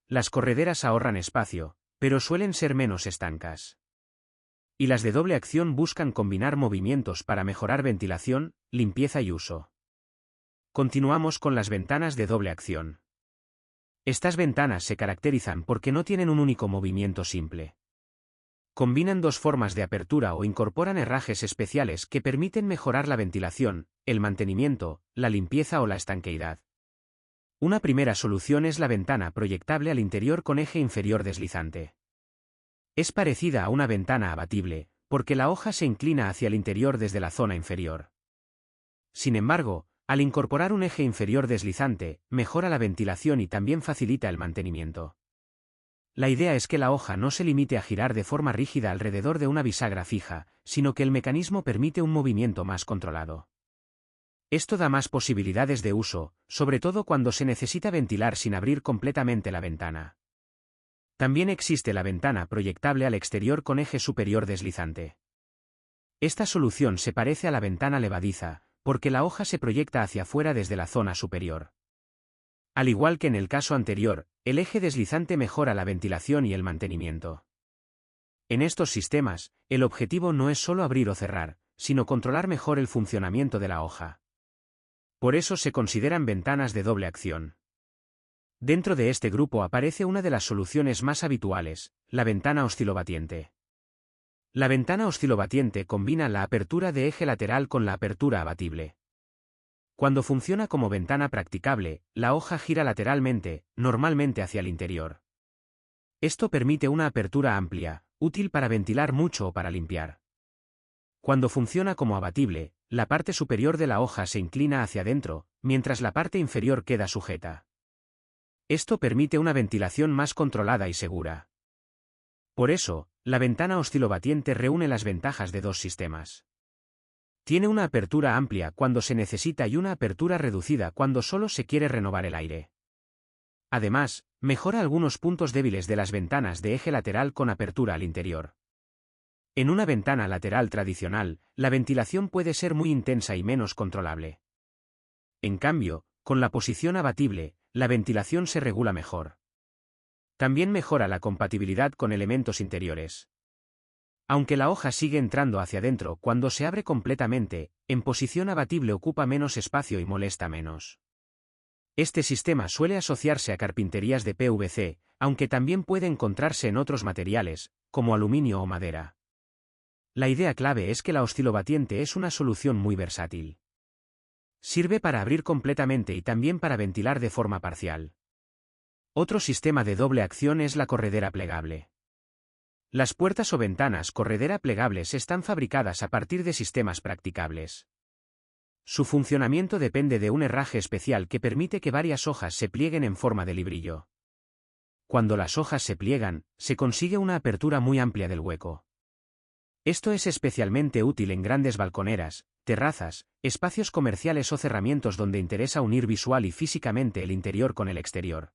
Las correderas ahorran espacio, pero suelen ser menos estancas. Y las de doble acción buscan combinar movimientos para mejorar ventilación, limpieza y uso. Continuamos con las ventanas de doble acción. Estas ventanas se caracterizan porque no tienen un único movimiento simple. Combinan dos formas de apertura o incorporan herrajes especiales que permiten mejorar la ventilación, el mantenimiento, la limpieza o la estanqueidad. Una primera solución es la ventana proyectable al interior con eje inferior deslizante. Es parecida a una ventana abatible, porque la hoja se inclina hacia el interior desde la zona inferior. Sin embargo, al incorporar un eje inferior deslizante, mejora la ventilación y también facilita el mantenimiento. La idea es que la hoja no se limite a girar de forma rígida alrededor de una bisagra fija, sino que el mecanismo permite un movimiento más controlado. Esto da más posibilidades de uso, sobre todo cuando se necesita ventilar sin abrir completamente la ventana. También existe la ventana proyectable al exterior con eje superior deslizante. Esta solución se parece a la ventana levadiza, porque la hoja se proyecta hacia afuera desde la zona superior. Al igual que en el caso anterior, el eje deslizante mejora la ventilación y el mantenimiento. En estos sistemas, el objetivo no es solo abrir o cerrar, sino controlar mejor el funcionamiento de la hoja. Por eso se consideran ventanas de doble acción. Dentro de este grupo aparece una de las soluciones más habituales, la ventana oscilobatiente. La ventana oscilobatiente combina la apertura de eje lateral con la apertura abatible. Cuando funciona como ventana practicable, la hoja gira lateralmente, normalmente hacia el interior. Esto permite una apertura amplia, útil para ventilar mucho o para limpiar. Cuando funciona como abatible, la parte superior de la hoja se inclina hacia adentro, mientras la parte inferior queda sujeta. Esto permite una ventilación más controlada y segura. Por eso, la ventana oscilobatiente reúne las ventajas de dos sistemas. Tiene una apertura amplia cuando se necesita y una apertura reducida cuando solo se quiere renovar el aire. Además, mejora algunos puntos débiles de las ventanas de eje lateral con apertura al interior. En una ventana lateral tradicional, la ventilación puede ser muy intensa y menos controlable. En cambio, con la posición abatible, la ventilación se regula mejor. También mejora la compatibilidad con elementos interiores. Aunque la hoja sigue entrando hacia adentro cuando se abre completamente, en posición abatible ocupa menos espacio y molesta menos. Este sistema suele asociarse a carpinterías de PVC, aunque también puede encontrarse en otros materiales, como aluminio o madera. La idea clave es que la oscilobatiente es una solución muy versátil. Sirve para abrir completamente y también para ventilar de forma parcial. Otro sistema de doble acción es la corredera plegable. Las puertas o ventanas corredera plegables están fabricadas a partir de sistemas practicables. Su funcionamiento depende de un herraje especial que permite que varias hojas se plieguen en forma de librillo. Cuando las hojas se pliegan, se consigue una apertura muy amplia del hueco. Esto es especialmente útil en grandes balconeras, terrazas, espacios comerciales o cerramientos donde interesa unir visual y físicamente el interior con el exterior.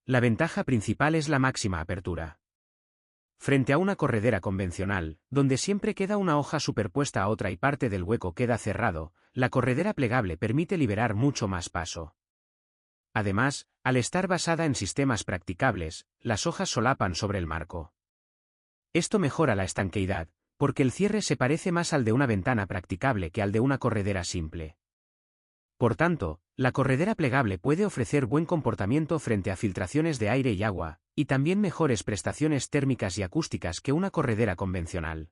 La ventaja principal es la máxima apertura. Frente a una corredera convencional, donde siempre queda una hoja superpuesta a otra y parte del hueco queda cerrado, la corredera plegable permite liberar mucho más paso. Además, al estar basada en sistemas practicables, las hojas solapan sobre el marco. Esto mejora la estanqueidad, porque el cierre se parece más al de una ventana practicable que al de una corredera simple. Por tanto, la corredera plegable puede ofrecer buen comportamiento frente a filtraciones de aire y agua, y también mejores prestaciones térmicas y acústicas que una corredera convencional.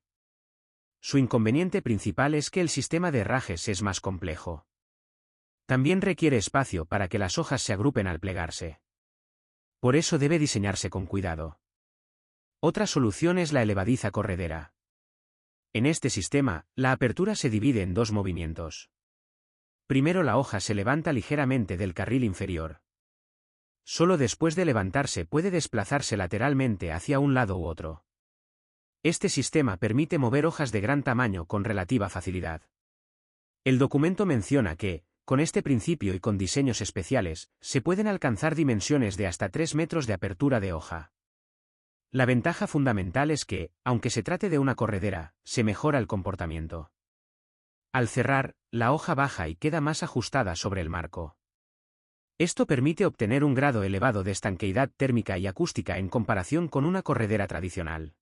Su inconveniente principal es que el sistema de herrajes es más complejo. También requiere espacio para que las hojas se agrupen al plegarse. Por eso debe diseñarse con cuidado. Otra solución es la elevadiza corredera. En este sistema, la apertura se divide en dos movimientos. Primero la hoja se levanta ligeramente del carril inferior. Solo después de levantarse puede desplazarse lateralmente hacia un lado u otro. Este sistema permite mover hojas de gran tamaño con relativa facilidad. El documento menciona que, con este principio y con diseños especiales, se pueden alcanzar dimensiones de hasta 3 metros de apertura de hoja. La ventaja fundamental es que, aunque se trate de una corredera, se mejora el comportamiento. Al cerrar, la hoja baja y queda más ajustada sobre el marco. Esto permite obtener un grado elevado de estanqueidad térmica y acústica en comparación con una corredera tradicional.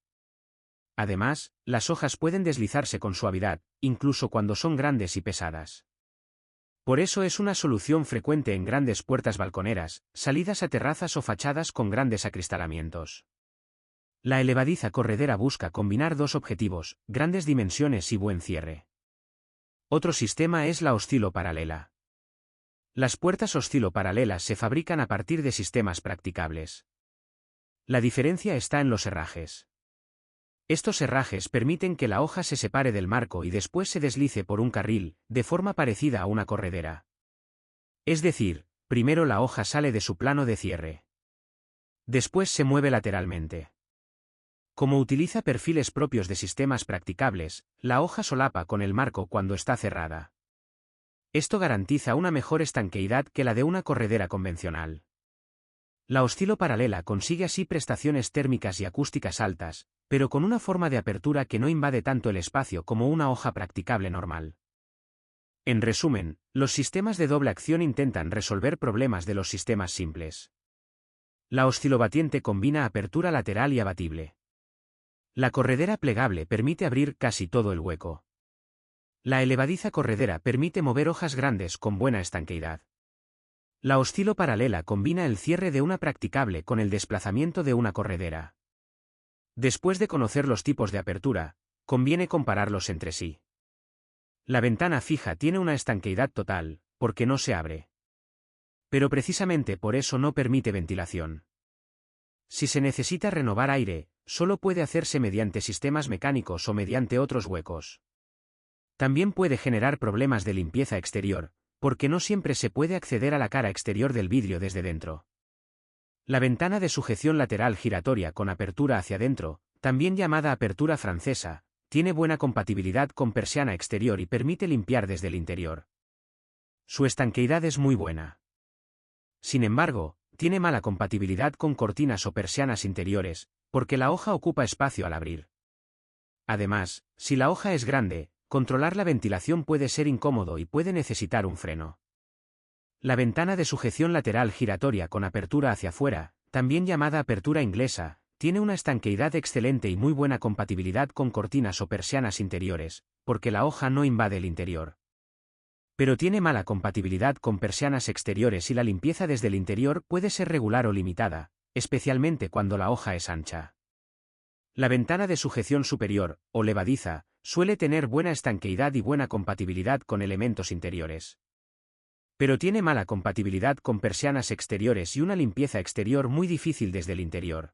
Además, las hojas pueden deslizarse con suavidad, incluso cuando son grandes y pesadas. Por eso es una solución frecuente en grandes puertas balconeras, salidas a terrazas o fachadas con grandes acristalamientos. La elevadiza corredera busca combinar dos objetivos, grandes dimensiones y buen cierre. Otro sistema es la oscilo-paralela. Las puertas oscilo-paralelas se fabrican a partir de sistemas practicables. La diferencia está en los herrajes. Estos herrajes permiten que la hoja se separe del marco y después se deslice por un carril, de forma parecida a una corredera. Es decir, primero la hoja sale de su plano de cierre. Después se mueve lateralmente. Como utiliza perfiles propios de sistemas practicables, la hoja solapa con el marco cuando está cerrada. Esto garantiza una mejor estanqueidad que la de una corredera convencional. La oscilo-paralela consigue así prestaciones térmicas y acústicas altas, pero con una forma de apertura que no invade tanto el espacio como una hoja practicable normal. En resumen, los sistemas de doble acción intentan resolver problemas de los sistemas simples. La oscilobatiente combina apertura lateral y abatible. La corredera plegable permite abrir casi todo el hueco. La elevadiza corredera permite mover hojas grandes con buena estanqueidad. La oscilo-paralela combina el cierre de una practicable con el desplazamiento de una corredera. Después de conocer los tipos de apertura, conviene compararlos entre sí. La ventana fija tiene una estanqueidad total, porque no se abre. Pero precisamente por eso no permite ventilación. Si se necesita renovar aire, solo puede hacerse mediante sistemas mecánicos o mediante otros huecos. También puede generar problemas de limpieza exterior, porque no siempre se puede acceder a la cara exterior del vidrio desde dentro. La ventana de sujeción lateral giratoria con apertura hacia adentro, también llamada apertura francesa, tiene buena compatibilidad con persiana exterior y permite limpiar desde el interior. Su estanqueidad es muy buena. Sin embargo, tiene mala compatibilidad con cortinas o persianas interiores, porque la hoja ocupa espacio al abrir. Además, si la hoja es grande, controlar la ventilación puede ser incómodo y puede necesitar un freno. La ventana de sujeción lateral giratoria con apertura hacia afuera, también llamada apertura inglesa, tiene una estanqueidad excelente y muy buena compatibilidad con cortinas o persianas interiores, porque la hoja no invade el interior. Pero tiene mala compatibilidad con persianas exteriores y la limpieza desde el interior puede ser regular o limitada, especialmente cuando la hoja es ancha. La ventana de sujeción superior, o levadiza, suele tener buena estanqueidad y buena compatibilidad con elementos interiores. Pero tiene mala compatibilidad con persianas exteriores y una limpieza exterior muy difícil desde el interior.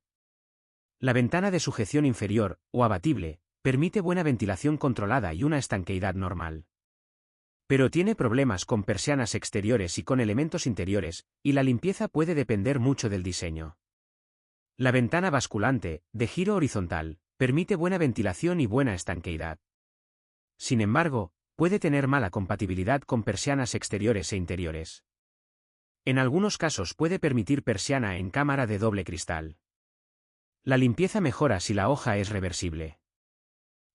La ventana de sujeción inferior, o abatible, permite buena ventilación controlada y una estanqueidad normal. Pero tiene problemas con persianas exteriores y con elementos interiores, y la limpieza puede depender mucho del diseño. La ventana basculante, de giro horizontal, permite buena ventilación y buena estanqueidad. Sin embargo, puede tener mala compatibilidad con persianas exteriores e interiores. En algunos casos puede permitir persiana en cámara de doble cristal. La limpieza mejora si la hoja es reversible.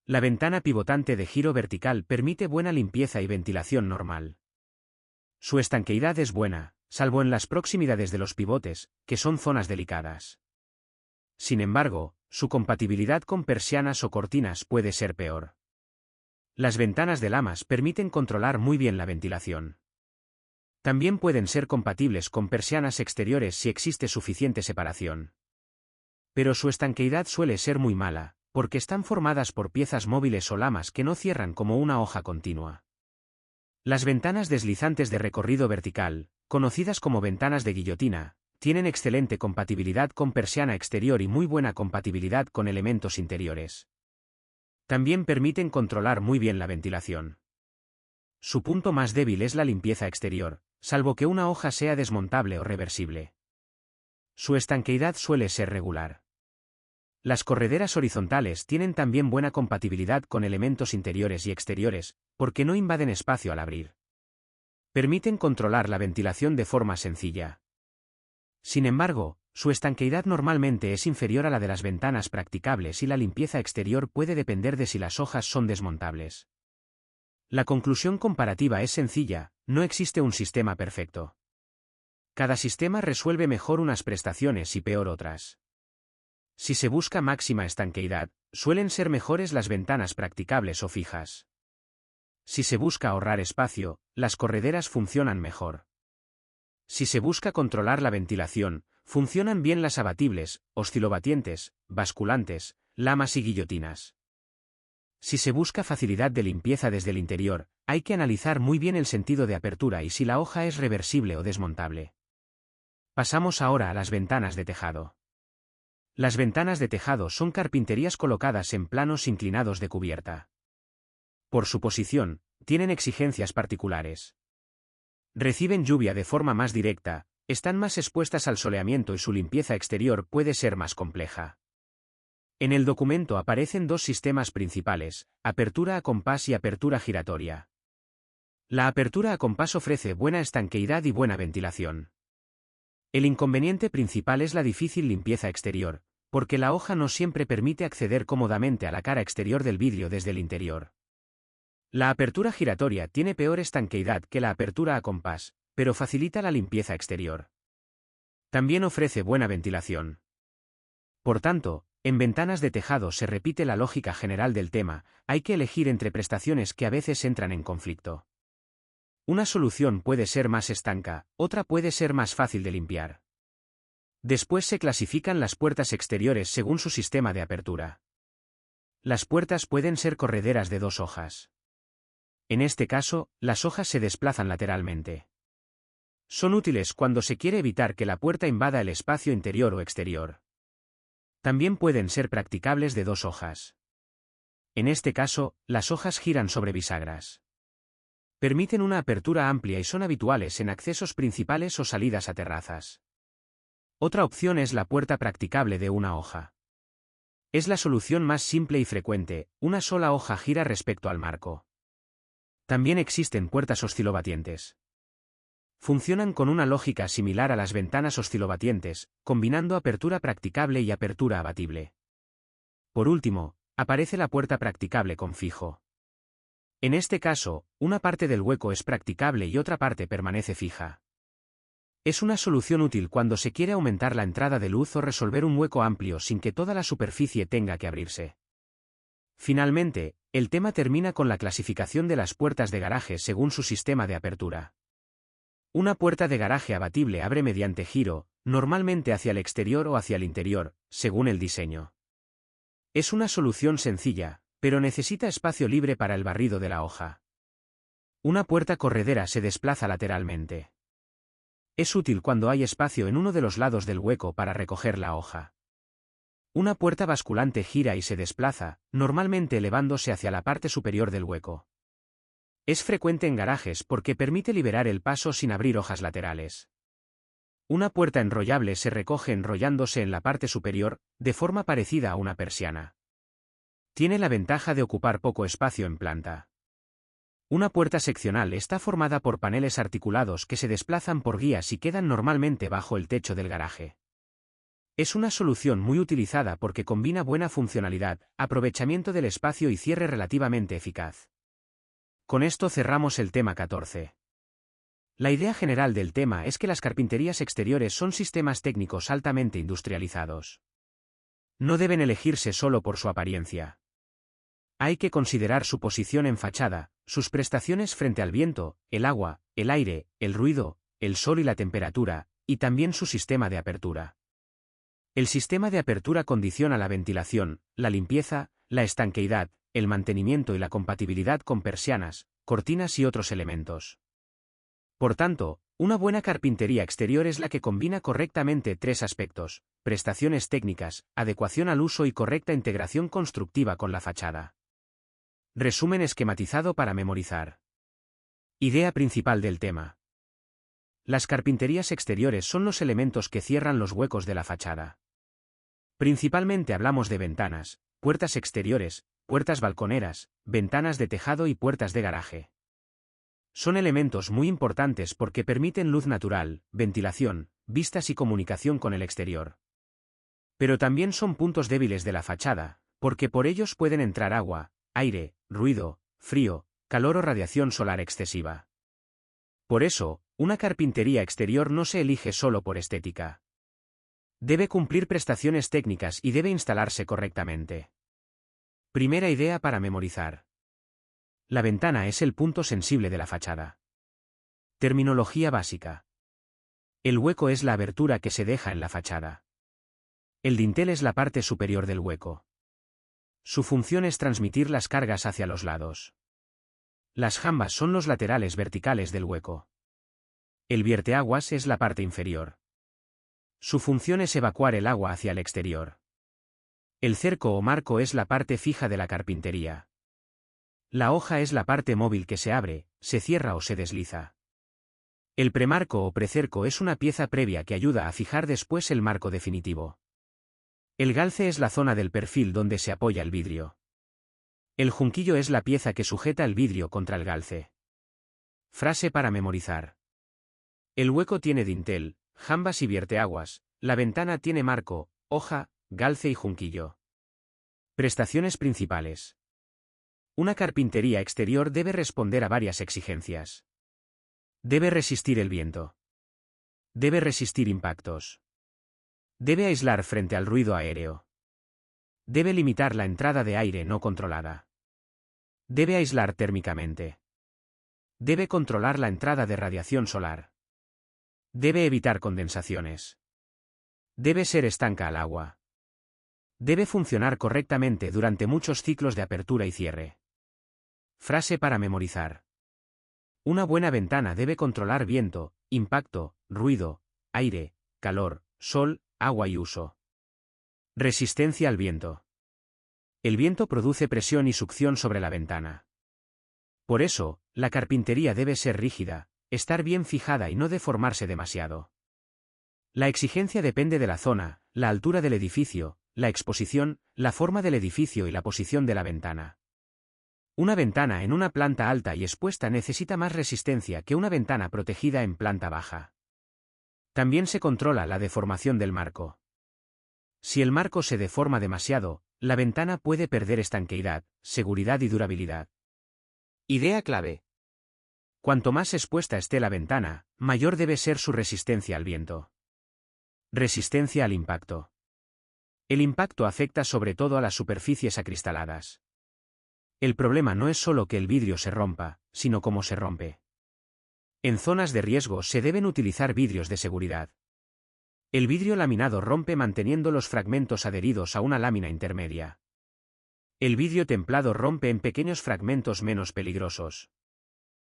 La ventana pivotante de giro vertical permite buena limpieza y ventilación normal. Su estanqueidad es buena, salvo en las proximidades de los pivotes, que son zonas delicadas. Sin embargo, su compatibilidad con persianas o cortinas puede ser peor. Las ventanas de lamas permiten controlar muy bien la ventilación. También pueden ser compatibles con persianas exteriores si existe suficiente separación. Pero su estanqueidad suele ser muy mala, porque están formadas por piezas móviles o lamas que no cierran como una hoja continua. Las ventanas deslizantes de recorrido vertical, conocidas como ventanas de guillotina, tienen excelente compatibilidad con persiana exterior y muy buena compatibilidad con elementos interiores. También permiten controlar muy bien la ventilación. Su punto más débil es la limpieza exterior, salvo que una hoja sea desmontable o reversible. Su estanqueidad suele ser regular. Las correderas horizontales tienen también buena compatibilidad con elementos interiores y exteriores, porque no invaden espacio al abrir. Permiten controlar la ventilación de forma sencilla. Sin embargo, su estanqueidad normalmente es inferior a la de las ventanas practicables y la limpieza exterior puede depender de si las hojas son desmontables. La conclusión comparativa es sencilla, no existe un sistema perfecto. Cada sistema resuelve mejor unas prestaciones y peor otras. Si se busca máxima estanqueidad, suelen ser mejores las ventanas practicables o fijas. Si se busca ahorrar espacio, las correderas funcionan mejor. Si se busca controlar la ventilación, funcionan bien las abatibles, oscilobatientes, basculantes, lamas y guillotinas. Si se busca facilidad de limpieza desde el interior, hay que analizar muy bien el sentido de apertura y si la hoja es reversible o desmontable. Pasamos ahora a las ventanas de tejado. Las ventanas de tejado son carpinterías colocadas en planos inclinados de cubierta. Por su posición, tienen exigencias particulares. Reciben lluvia de forma más directa, están más expuestas al soleamiento y su limpieza exterior puede ser más compleja. En el documento aparecen dos sistemas principales, apertura a compás y apertura giratoria. La apertura a compás ofrece buena estanqueidad y buena ventilación. El inconveniente principal es la difícil limpieza exterior, porque la hoja no siempre permite acceder cómodamente a la cara exterior del vidrio desde el interior. La apertura giratoria tiene peor estanqueidad que la apertura a compás, pero facilita la limpieza exterior. También ofrece buena ventilación. Por tanto, en ventanas de tejado se repite la lógica general del tema, hay que elegir entre prestaciones que a veces entran en conflicto. Una solución puede ser más estanca, otra puede ser más fácil de limpiar. Después se clasifican las puertas exteriores según su sistema de apertura. Las puertas pueden ser correderas de dos hojas. En este caso, las hojas se desplazan lateralmente. Son útiles cuando se quiere evitar que la puerta invada el espacio interior o exterior. También pueden ser practicables de dos hojas. En este caso, las hojas giran sobre bisagras. Permiten una apertura amplia y son habituales en accesos principales o salidas a terrazas. Otra opción es la puerta practicable de una hoja. Es la solución más simple y frecuente, una sola hoja gira respecto al marco. También existen puertas oscilobatientes. Funcionan con una lógica similar a las ventanas oscilobatientes, combinando apertura practicable y apertura abatible. Por último, aparece la puerta practicable con fijo. En este caso, una parte del hueco es practicable y otra parte permanece fija. Es una solución útil cuando se quiere aumentar la entrada de luz o resolver un hueco amplio sin que toda la superficie tenga que abrirse. Finalmente, el tema termina con la clasificación de las puertas de garaje según su sistema de apertura. Una puerta de garaje abatible abre mediante giro, normalmente hacia el exterior o hacia el interior, según el diseño. Es una solución sencilla, pero necesita espacio libre para el barrido de la hoja. Una puerta corredera se desplaza lateralmente. Es útil cuando hay espacio en uno de los lados del hueco para recoger la hoja. Una puerta basculante gira y se desplaza, normalmente elevándose hacia la parte superior del hueco. Es frecuente en garajes porque permite liberar el paso sin abrir hojas laterales. Una puerta enrollable se recoge enrollándose en la parte superior, de forma parecida a una persiana. Tiene la ventaja de ocupar poco espacio en planta. Una puerta seccional está formada por paneles articulados que se desplazan por guías y quedan normalmente bajo el techo del garaje. Es una solución muy utilizada porque combina buena funcionalidad, aprovechamiento del espacio y cierre relativamente eficaz. Con esto cerramos el tema 14. La idea general del tema es que las carpinterías exteriores son sistemas técnicos altamente industrializados. No deben elegirse solo por su apariencia. Hay que considerar su posición en fachada, sus prestaciones frente al viento, el agua, el aire, el ruido, el sol y la temperatura, y también su sistema de apertura. El sistema de apertura condiciona la ventilación, la limpieza, la estanqueidad, el mantenimiento y la compatibilidad con persianas, cortinas y otros elementos. Por tanto, una buena carpintería exterior es la que combina correctamente tres aspectos: prestaciones técnicas, adecuación al uso y correcta integración constructiva con la fachada. Resumen esquematizado para memorizar. Idea principal del tema. Las carpinterías exteriores son los elementos que cierran los huecos de la fachada. Principalmente hablamos de ventanas, puertas exteriores, puertas balconeras, ventanas de tejado y puertas de garaje. Son elementos muy importantes porque permiten luz natural, ventilación, vistas y comunicación con el exterior. Pero también son puntos débiles de la fachada, porque por ellos pueden entrar agua, aire, ruido, frío, calor o radiación solar excesiva. Por eso, una carpintería exterior no se elige solo por estética. Debe cumplir prestaciones técnicas y debe instalarse correctamente. Primera idea para memorizar. La ventana es el punto sensible de la fachada. Terminología básica. El hueco es la abertura que se deja en la fachada. El dintel es la parte superior del hueco. Su función es transmitir las cargas hacia los lados. Las jambas son los laterales verticales del hueco. El vierteaguas es la parte inferior. Su función es evacuar el agua hacia el exterior. El cerco o marco es la parte fija de la carpintería. La hoja es la parte móvil que se abre, se cierra o se desliza. El premarco o precerco es una pieza previa que ayuda a fijar después el marco definitivo. El galce es la zona del perfil donde se apoya el vidrio. El junquillo es la pieza que sujeta el vidrio contra el galce. Frase para memorizar. El hueco tiene dintel, jambas y vierteaguas, la ventana tiene marco, hoja, galce y junquillo. Prestaciones principales. Una carpintería exterior debe responder a varias exigencias. Debe resistir el viento. Debe resistir impactos. Debe aislar frente al ruido aéreo. Debe limitar la entrada de aire no controlada. Debe aislar térmicamente. Debe controlar la entrada de radiación solar. Debe evitar condensaciones. Debe ser estanca al agua. Debe funcionar correctamente durante muchos ciclos de apertura y cierre. Frase para memorizar. Una buena ventana debe controlar viento, impacto, ruido, aire, calor, sol, agua y uso. Resistencia al viento. El viento produce presión y succión sobre la ventana. Por eso, la carpintería debe ser rígida, estar bien fijada y no deformarse demasiado. La exigencia depende de la zona, la altura del edificio, la exposición, la forma del edificio y la posición de la ventana. Una ventana en una planta alta y expuesta necesita más resistencia que una ventana protegida en planta baja. También se controla la deformación del marco. Si el marco se deforma demasiado, la ventana puede perder estanqueidad, seguridad y durabilidad. Idea clave. Cuanto más expuesta esté la ventana, mayor debe ser su resistencia al viento. Resistencia al impacto. El impacto afecta sobre todo a las superficies acristaladas. El problema no es solo que el vidrio se rompa, sino cómo se rompe. En zonas de riesgo se deben utilizar vidrios de seguridad. El vidrio laminado rompe manteniendo los fragmentos adheridos a una lámina intermedia. El vidrio templado rompe en pequeños fragmentos menos peligrosos.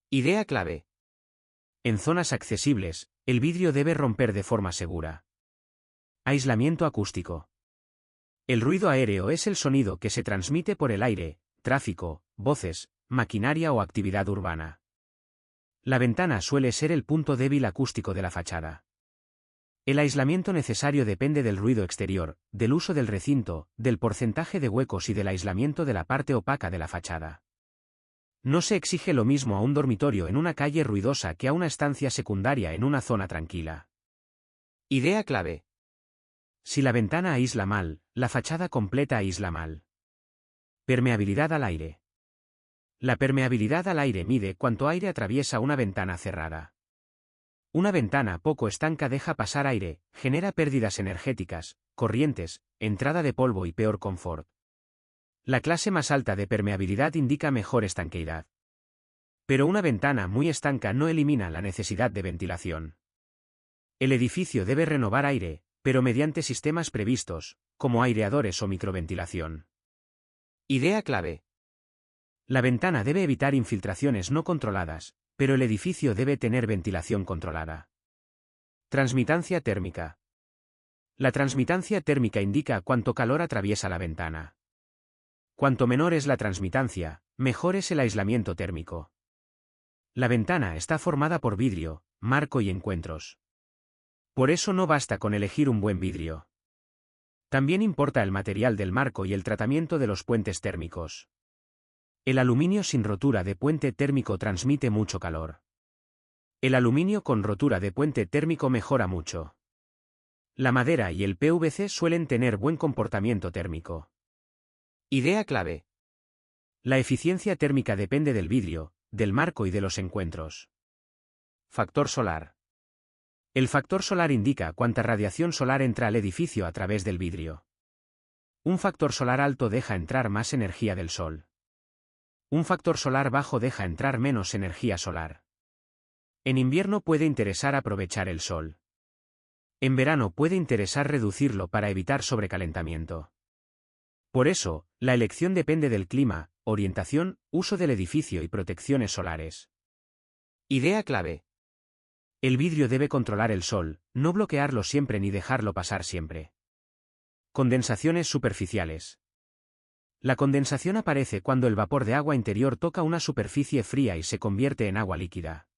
Idea clave. En zonas accesibles, el vidrio debe romper de forma segura. Aislamiento acústico. El ruido aéreo es el sonido que se transmite por el aire, tráfico, voces, maquinaria o actividad urbana. La ventana suele ser el punto débil acústico de la fachada. El aislamiento necesario depende del ruido exterior, del uso del recinto, del porcentaje de huecos y del aislamiento de la parte opaca de la fachada. No se exige lo mismo a un dormitorio en una calle ruidosa que a una estancia secundaria en una zona tranquila. Idea clave. Si la ventana aísla mal, la fachada completa aísla mal. Permeabilidad al aire. La permeabilidad al aire mide cuánto aire atraviesa una ventana cerrada. Una ventana poco estanca deja pasar aire, genera pérdidas energéticas, corrientes, entrada de polvo y peor confort. La clase más alta de permeabilidad indica mejor estanqueidad. Pero una ventana muy estanca no elimina la necesidad de ventilación. El edificio debe renovar aire, pero mediante sistemas previstos, como aireadores o microventilación. Idea clave. La ventana debe evitar infiltraciones no controladas, pero el edificio debe tener ventilación controlada. Transmitancia térmica. La transmitancia térmica indica cuánto calor atraviesa la ventana. Cuanto menor es la transmitancia, mejor es el aislamiento térmico. La ventana está formada por vidrio, marco y encuentros. Por eso no basta con elegir un buen vidrio. También importa el material del marco y el tratamiento de los puentes térmicos. El aluminio sin rotura de puente térmico transmite mucho calor. El aluminio con rotura de puente térmico mejora mucho. La madera y el PVC suelen tener buen comportamiento térmico. Idea clave. La eficiencia térmica depende del vidrio, del marco y de los encuentros. Factor solar. El factor solar indica cuánta radiación solar entra al edificio a través del vidrio. Un factor solar alto deja entrar más energía del sol. Un factor solar bajo deja entrar menos energía solar. En invierno puede interesar aprovechar el sol. En verano puede interesar reducirlo para evitar sobrecalentamiento. Por eso, la elección depende del clima, orientación, uso del edificio y protecciones solares. Idea clave. El vidrio debe controlar el sol, no bloquearlo siempre ni dejarlo pasar siempre. Condensaciones superficiales. La condensación aparece cuando el vapor de agua interior toca una superficie fría y se convierte en agua líquida.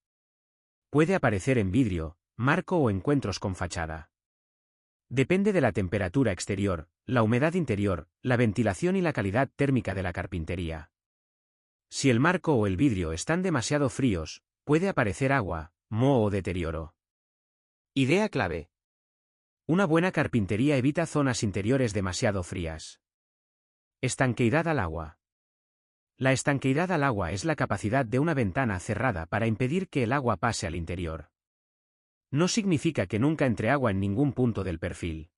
Puede aparecer en vidrio, marco o encuentros con fachada. Depende de la temperatura exterior, la humedad interior, la ventilación y la calidad térmica de la carpintería. Si el marco o el vidrio están demasiado fríos, puede aparecer agua, moho o deterioro. Idea clave. Una buena carpintería evita zonas interiores demasiado frías. Estanqueidad al agua. La estanqueidad al agua es la capacidad de una ventana cerrada para impedir que el agua pase al interior. No significa que nunca entre agua en ningún punto del perfil.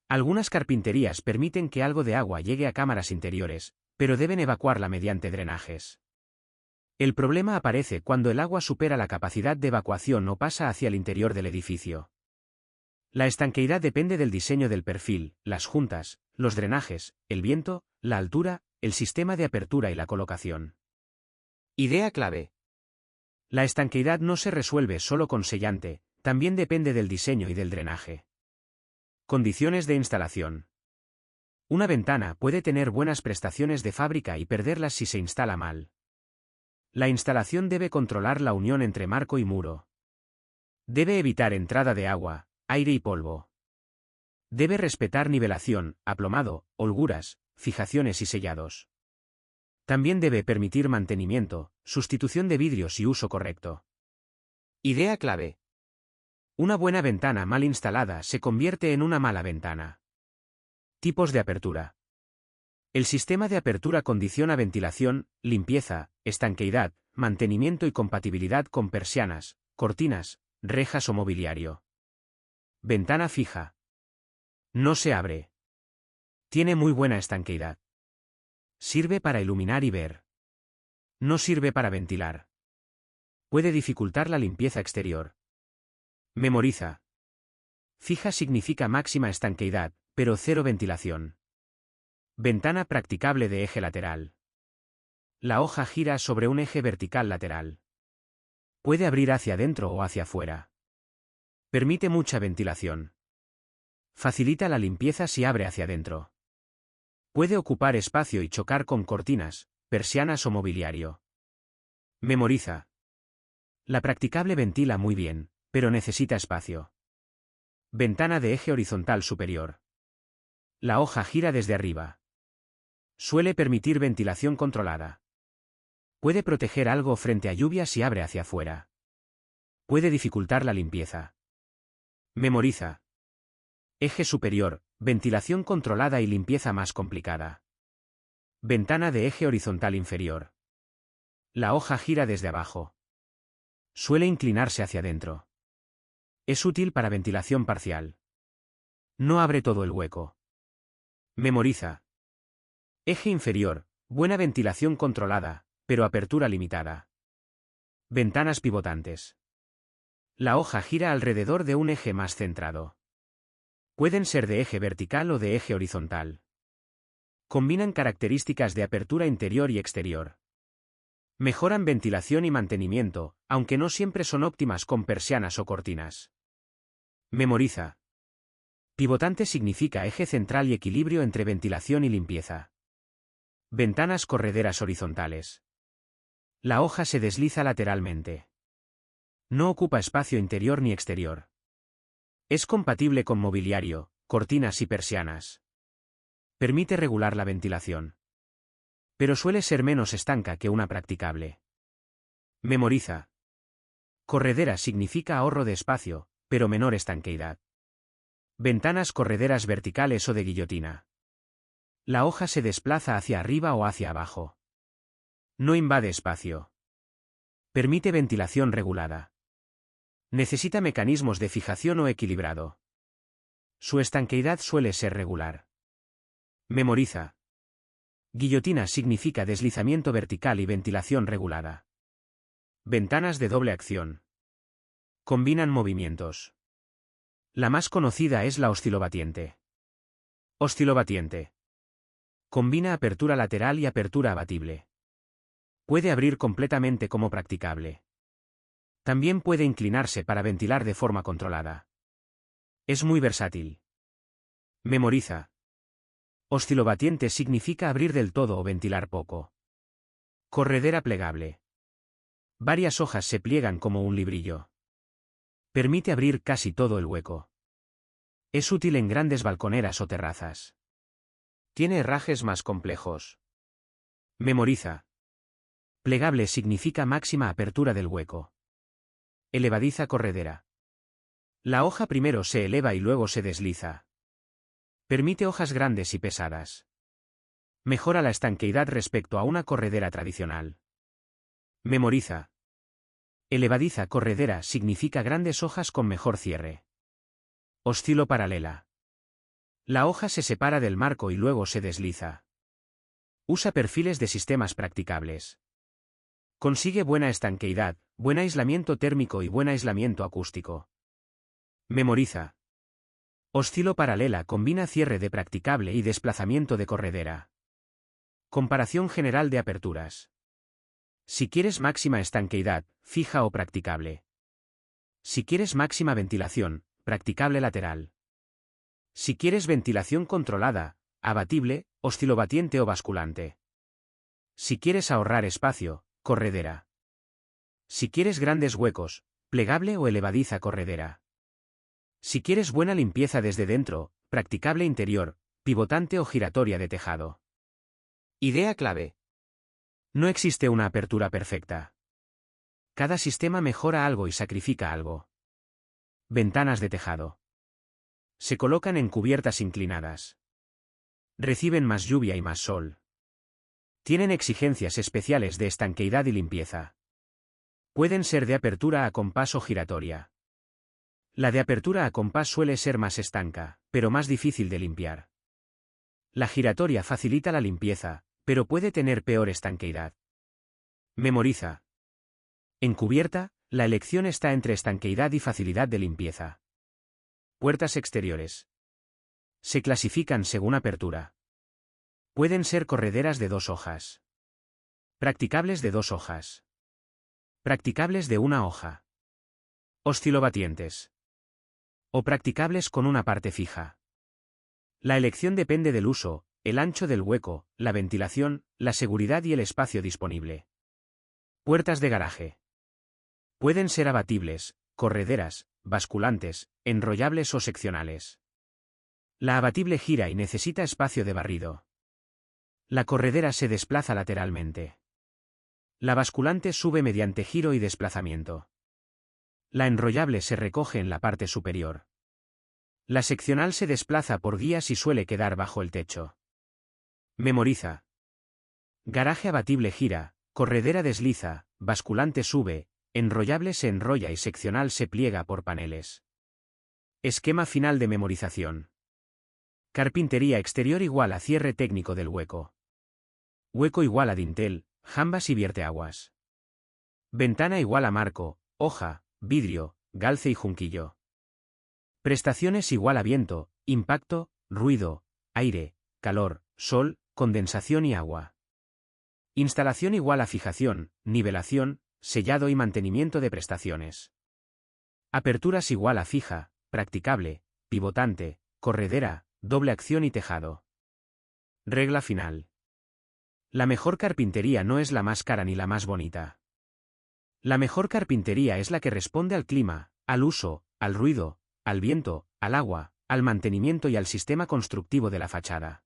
Algunas carpinterías permiten que algo de agua llegue a cámaras interiores, pero deben evacuarla mediante drenajes. El problema aparece cuando el agua supera la capacidad de evacuación o pasa hacia el interior del edificio. La estanqueidad depende del diseño del perfil, las juntas, los drenajes, el viento, la altura, el sistema de apertura y la colocación. Idea clave. La estanqueidad no se resuelve solo con sellante, también depende del diseño y del drenaje. Condiciones de instalación. Una ventana puede tener buenas prestaciones de fábrica y perderlas si se instala mal. La instalación debe controlar la unión entre marco y muro. Debe evitar entrada de agua, aire y polvo. Debe respetar nivelación, aplomado, holguras, fijaciones y sellados. También debe permitir mantenimiento, sustitución de vidrios y uso correcto. Idea clave. Una buena ventana mal instalada se convierte en una mala ventana. Tipos de apertura. El sistema de apertura condiciona ventilación, limpieza, estanqueidad, mantenimiento y compatibilidad con persianas, cortinas, rejas o mobiliario. Ventana fija. No se abre. Tiene muy buena estanqueidad. Sirve para iluminar y ver. No sirve para ventilar. Puede dificultar la limpieza exterior. Memoriza. Fija significa máxima estanqueidad, pero cero ventilación. Ventana practicable de eje lateral. La hoja gira sobre un eje vertical lateral. Puede abrir hacia adentro o hacia afuera. Permite mucha ventilación. Facilita la limpieza si abre hacia adentro. Puede ocupar espacio y chocar con cortinas, persianas o mobiliario. Memoriza. La practicable ventila muy bien, pero necesita espacio. Ventana de eje horizontal superior. La hoja gira desde arriba. Suele permitir ventilación controlada. Puede proteger algo frente a lluvia si abre hacia afuera. Puede dificultar la limpieza. Memoriza. Eje superior, ventilación controlada y limpieza más complicada. Ventana de eje horizontal inferior. La hoja gira desde abajo. Suele inclinarse hacia adentro. Es útil para ventilación parcial. No abre todo el hueco. Memoriza. Eje inferior, buena ventilación controlada, pero apertura limitada. Ventanas pivotantes. La hoja gira alrededor de un eje más centrado. Pueden ser de eje vertical o de eje horizontal. Combinan características de apertura interior y exterior. Mejoran ventilación y mantenimiento, aunque no siempre son óptimas con persianas o cortinas. Memoriza. Pivotante significa eje central y equilibrio entre ventilación y limpieza. Ventanas correderas horizontales. La hoja se desliza lateralmente. No ocupa espacio interior ni exterior. Es compatible con mobiliario, cortinas y persianas. Permite regular la ventilación. Pero suele ser menos estanca que una practicable. Memoriza. Corredera significa ahorro de espacio, pero menor estanqueidad. Ventanas correderas verticales o de guillotina. La hoja se desplaza hacia arriba o hacia abajo. No invade espacio. Permite ventilación regulada. Necesita mecanismos de fijación o equilibrado. Su estanqueidad suele ser regular. Memoriza. Guillotina significa deslizamiento vertical y ventilación regulada. Ventanas de doble acción. Combinan movimientos. La más conocida es la oscilobatiente. Oscilobatiente. Combina apertura lateral y apertura abatible. Puede abrir completamente como practicable. También puede inclinarse para ventilar de forma controlada. Es muy versátil. Memoriza. Oscilobatiente significa abrir del todo o ventilar poco. Corredera plegable. Varias hojas se pliegan como un librillo. Permite abrir casi todo el hueco. Es útil en grandes balconeras o terrazas. Tiene herrajes más complejos. Memoriza. Plegable significa máxima apertura del hueco. Elevadiza corredera. La hoja primero se eleva y luego se desliza. Permite hojas grandes y pesadas. Mejora la estanqueidad respecto a una corredera tradicional. Memoriza. Elevadiza corredera significa grandes hojas con mejor cierre. Oscilo paralela. La hoja se separa del marco y luego se desliza. Usa perfiles de sistemas practicables. Consigue buena estanqueidad, buen aislamiento térmico y buen aislamiento acústico. Memoriza. Oscilo paralela combina cierre de practicable y desplazamiento de corredera. Comparación general de aperturas. Si quieres máxima estanqueidad, fija o practicable. Si quieres máxima ventilación, practicable lateral. Si quieres ventilación controlada, abatible, oscilobatiente o basculante. Si quieres ahorrar espacio, corredera. Si quieres grandes huecos, plegable o elevadiza corredera. Si quieres buena limpieza desde dentro, practicable interior, pivotante o giratoria de tejado. Idea clave. No existe una apertura perfecta. Cada sistema mejora algo y sacrifica algo. Ventanas de tejado. Se colocan en cubiertas inclinadas. Reciben más lluvia y más sol. Tienen exigencias especiales de estanqueidad y limpieza. Pueden ser de apertura a compás o giratoria. La de apertura a compás suele ser más estanca, pero más difícil de limpiar. La giratoria facilita la limpieza, pero puede tener peor estanqueidad. Memoriza. En cubierta, la elección está entre estanqueidad y facilidad de limpieza. Puertas exteriores. Se clasifican según apertura. Pueden ser correderas de 2 hojas. Practicables de 2 hojas. Practicables de 1 hoja. Oscilobatientes. O practicables con una parte fija. La elección depende del uso, el ancho del hueco, la ventilación, la seguridad y el espacio disponible. Puertas de garaje. Pueden ser abatibles, correderas, basculantes, enrollables o seccionales. La abatible gira y necesita espacio de barrido. La corredera se desplaza lateralmente. La basculante sube mediante giro y desplazamiento. La enrollable se recoge en la parte superior. La seccional se desplaza por guías y suele quedar bajo el techo. Memoriza. Garaje abatible gira, corredera desliza, basculante sube, enrollable se enrolla y seccional se pliega por paneles. Esquema final de memorización. Carpintería exterior igual a cierre técnico del hueco. Hueco igual a dintel, jambas y vierteaguas. Ventana igual a marco, hoja, vidrio, galce y junquillo. Prestaciones igual a viento, impacto, ruido, aire, calor, sol, condensación y agua. Instalación igual a fijación, nivelación, sellado y mantenimiento de prestaciones. Aperturas igual a fija, practicable, pivotante, corredera, doble acción y tejado. Regla final. La mejor carpintería no es la más cara ni la más bonita. La mejor carpintería es la que responde al clima, al uso, al ruido, al viento, al agua, al mantenimiento y al sistema constructivo de la fachada.